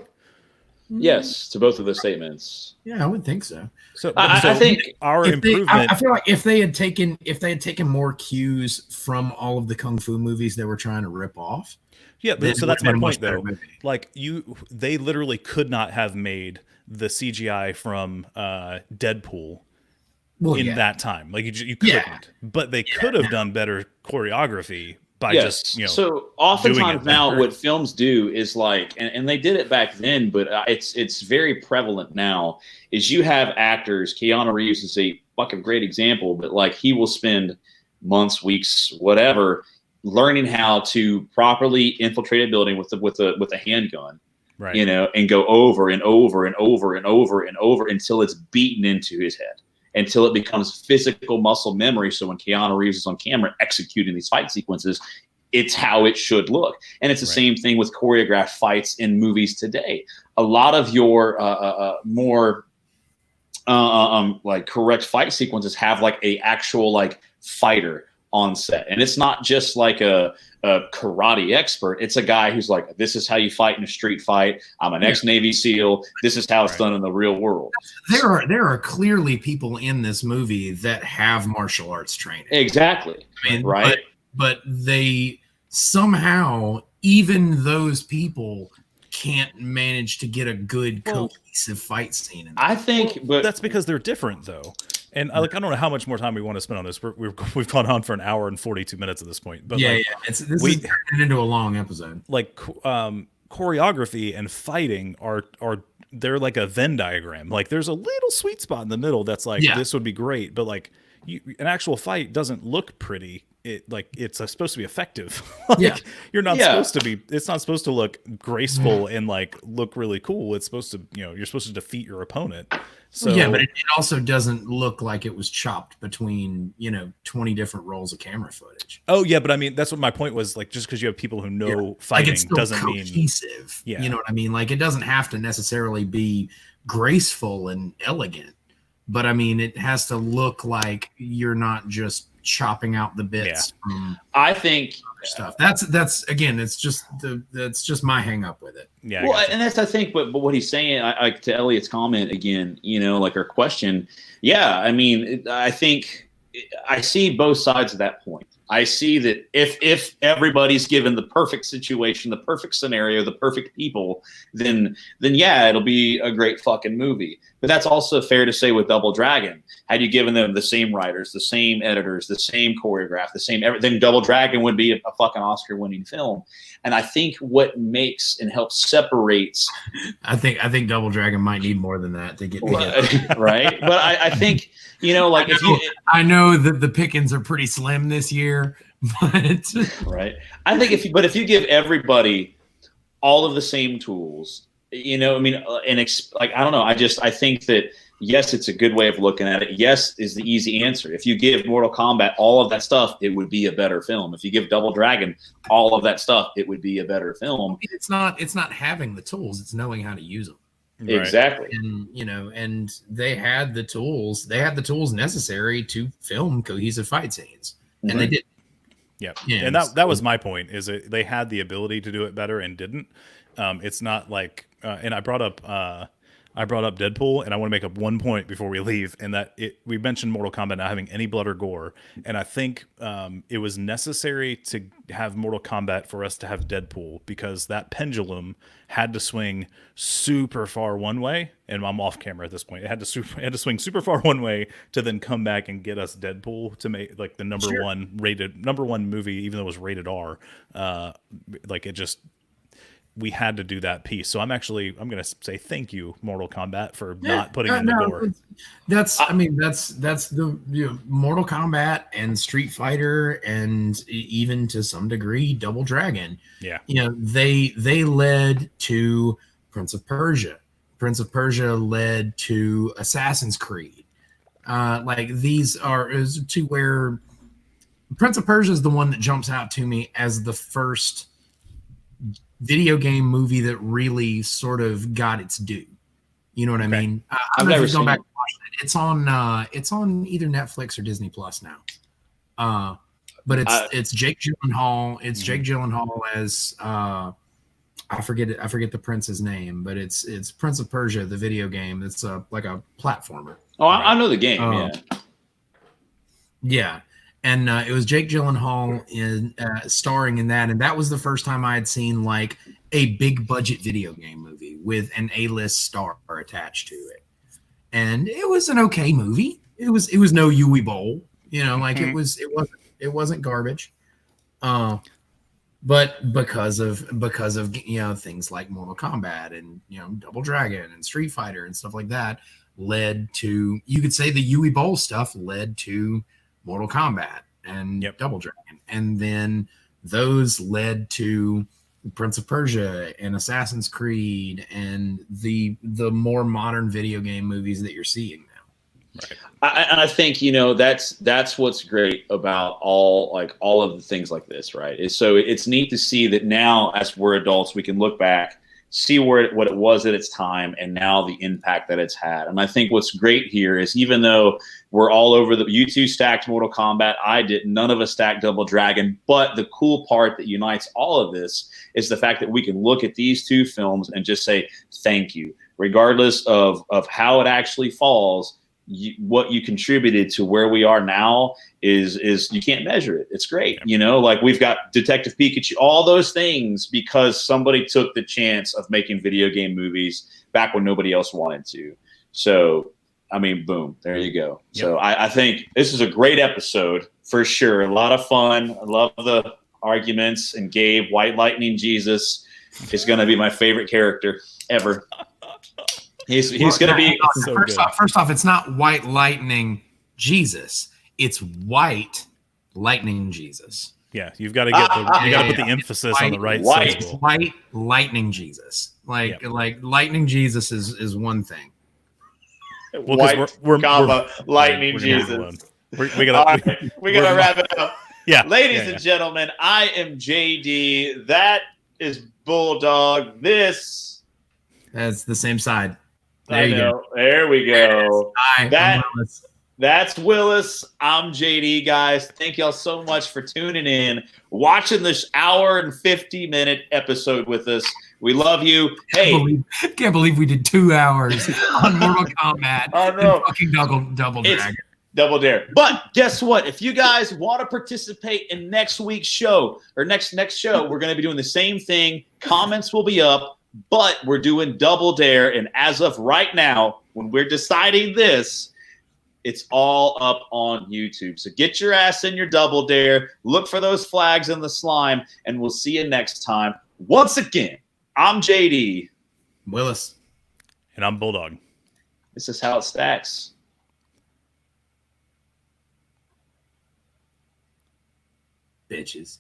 Yes, to both of those statements. Yeah, I would think so. So I think our improvement. I feel like if they had taken more cues from all of the kung fu movies they were trying to rip off. Yeah, so that's my point though. Like they literally could not have made the CGI from Deadpool that time. Like you couldn't. But they could have done better choreography by Yes. just, you know, So doing oftentimes it now better. what films do is like, and they did it back then, but it's very prevalent now, is you have actors. Keanu Reeves is a fucking great example, but like he will spend months, weeks, whatever, learning how to properly infiltrate a building with a handgun, Right. you know, and go over and over and over and over and over until it's beaten into his head, until it becomes physical muscle memory. So when Keanu Reeves is on camera executing these fight sequences, it's how it should look. And it's the same thing with choreographed fights in movies today. A lot of your more like correct fight sequences have like a actual like fighter on set, and it's not just like a karate expert. It's a guy who's like, this is how you fight in a street fight. I'm an ex-Navy SEAL. This is how it's done in the real world. There are clearly people in this movie that have martial arts training. Exactly. I mean, right. But they somehow, even those people can't manage to get a good cohesive fight scene. I think, but that's because they're different, though. And like, I don't know how much more time we want to spend on this. We've gone on for an hour and 42 minutes at this point. But this is turning into a long episode. Like, choreography and fighting are they're like a Venn diagram. Like, there's a little sweet spot in the middle that's like, this would be great, but like, an actual fight doesn't look pretty. It's supposed to be effective. You're not supposed to be. It's not supposed to look graceful and like look really cool. It's supposed to, you know, you're supposed to defeat your opponent. So but it also doesn't look like it was chopped between, you know, 20 different rolls of camera footage. Oh yeah, but I mean, that's what my point was. Like, just because you have people who know fighting doesn't mean cohesive. Yeah, you know what I mean. Like, it doesn't have to necessarily be graceful and elegant, but I mean, it has to look like you're not just chopping out the bits. I think stuff. That's again, it's just that's just my hang up with it. Yeah. Well, and that's, I think, but what he's saying, I to Elliot's comment again, you know, like our question. Yeah, I mean, I think I see both sides of that point. I see that if everybody's given the perfect situation, the perfect scenario, the perfect people, then yeah, it'll be a great fucking movie. But that's also fair to say with Double Dragon. Had you given them the same writers, the same editors, the same choreograph, the same everything, Double Dragon would be a fucking Oscar-winning film. And I think what makes and helps separates. I think Double Dragon might need more than that to get right. But I think, you know, like I know that the pickings are pretty slim this year, but right. I think if you give everybody all of the same tools, you know, I mean, like, I don't know. I think that, yes, it's a good way of looking at it. Yes is the easy answer. If you give Mortal Kombat all of that stuff, it would be a better film. If you give Double Dragon all of that stuff, it would be a better film. It's not having the tools, it's knowing how to use them. Right. Exactly. And, you know, and they had the tools necessary to film cohesive fight scenes. Mm-hmm. And they did. Yeah. And that was my point, is that they had the ability to do it better and didn't. It's not like, and I brought up Deadpool, and I want to make up one point before we leave, and that we mentioned Mortal Kombat not having any blood or gore, and I think it was necessary to have Mortal Kombat for us to have Deadpool, because that pendulum had to swing super far one way, and I'm off camera at this point. It had to swing super far one way to then come back and get us Deadpool to make like the number one movie, even though it was rated R. Like, it just. We had to do that piece. So I'm going to say thank you, Mortal Kombat, for not putting in the gore. That's the, you know, Mortal Kombat and Street Fighter, and even to some degree Double Dragon. Yeah. You know, they led to Prince of Persia. Prince of Persia led to Assassin's Creed. Like, these are to where Prince of Persia is the one that jumps out to me as the first video game movie that really sort of got its due. You know what I mean? I've never seen back and watch it. It's on either Netflix or Disney Plus now. But it's Jake Gyllenhaal. It's Jake Gyllenhaal as I forget the prince's name, but it's Prince of Persia, the video game. It's like a platformer. Oh, I know the game. Yeah. And it was Jake Gyllenhaal starring in that, and that was the first time I had seen like a big budget video game movie with an A-list star attached to it. And it was an okay movie. It was no Yui Bowl, you know, like it wasn't garbage. But because of things like Mortal Kombat and Double Dragon and Street Fighter and stuff like that led to, you could say, the Yui Bowl stuff led to Mortal Kombat and Double Dragon, and then those led to Prince of Persia and Assassin's Creed and the more modern video game movies that you're seeing now. Right. And I think that's what's great about all of the things like this, right? It's neat to see that now, as we're adults, we can look back, see what it was at its time, and now the impact that it's had. And I think what's great here is, even though we're all over you two stacked Mortal Kombat, I didn't. None of us stacked Double Dragon. But the cool part that unites all of this is the fact that we can look at these two films and just say thank you, regardless of how it actually falls. What you contributed to where we are now is you can't measure it. It's great. Like we've got Detective Pikachu, all those things, because somebody took the chance of making video game movies back when nobody else wanted to. So, I mean, boom, there you go. Yep. So I think this is a great episode for sure. A lot of fun. I love the arguments, and Gabe, White Lightning Jesus, is going to be my favorite character ever. He's going to be so first off, it's not White Lightning Jesus. It's White Lightning Jesus. Yeah, you've got to get put the emphasis on the right syllable. White Lightning Jesus. Like Lightning Jesus is one thing. Well, we're Lightning Jesus. We gotta wrap it up. Yeah, ladies and gentlemen, I am JD. That is Bulldog. That's the same side. There you go. There we go. That's Willis. I'm JD, guys. Thank y'all so much for tuning in, watching this hour and 50-minute episode with us. We love you. Hey, can't believe we did 2 hours on Mortal Kombat. I know. And fucking Double Dragon. Double Dare. But guess what? If you guys want to participate in next week's show or next show, we're going to be doing the same thing. Comments will be up. But we're doing Double Dare, and as of right now, when we're deciding this, it's all up on YouTube. So get your ass in your Double Dare, look for those flags in the slime, and we'll see you next time. Once again, I'm JD. Willis. And I'm Bulldog. This is how it stacks. Bitches.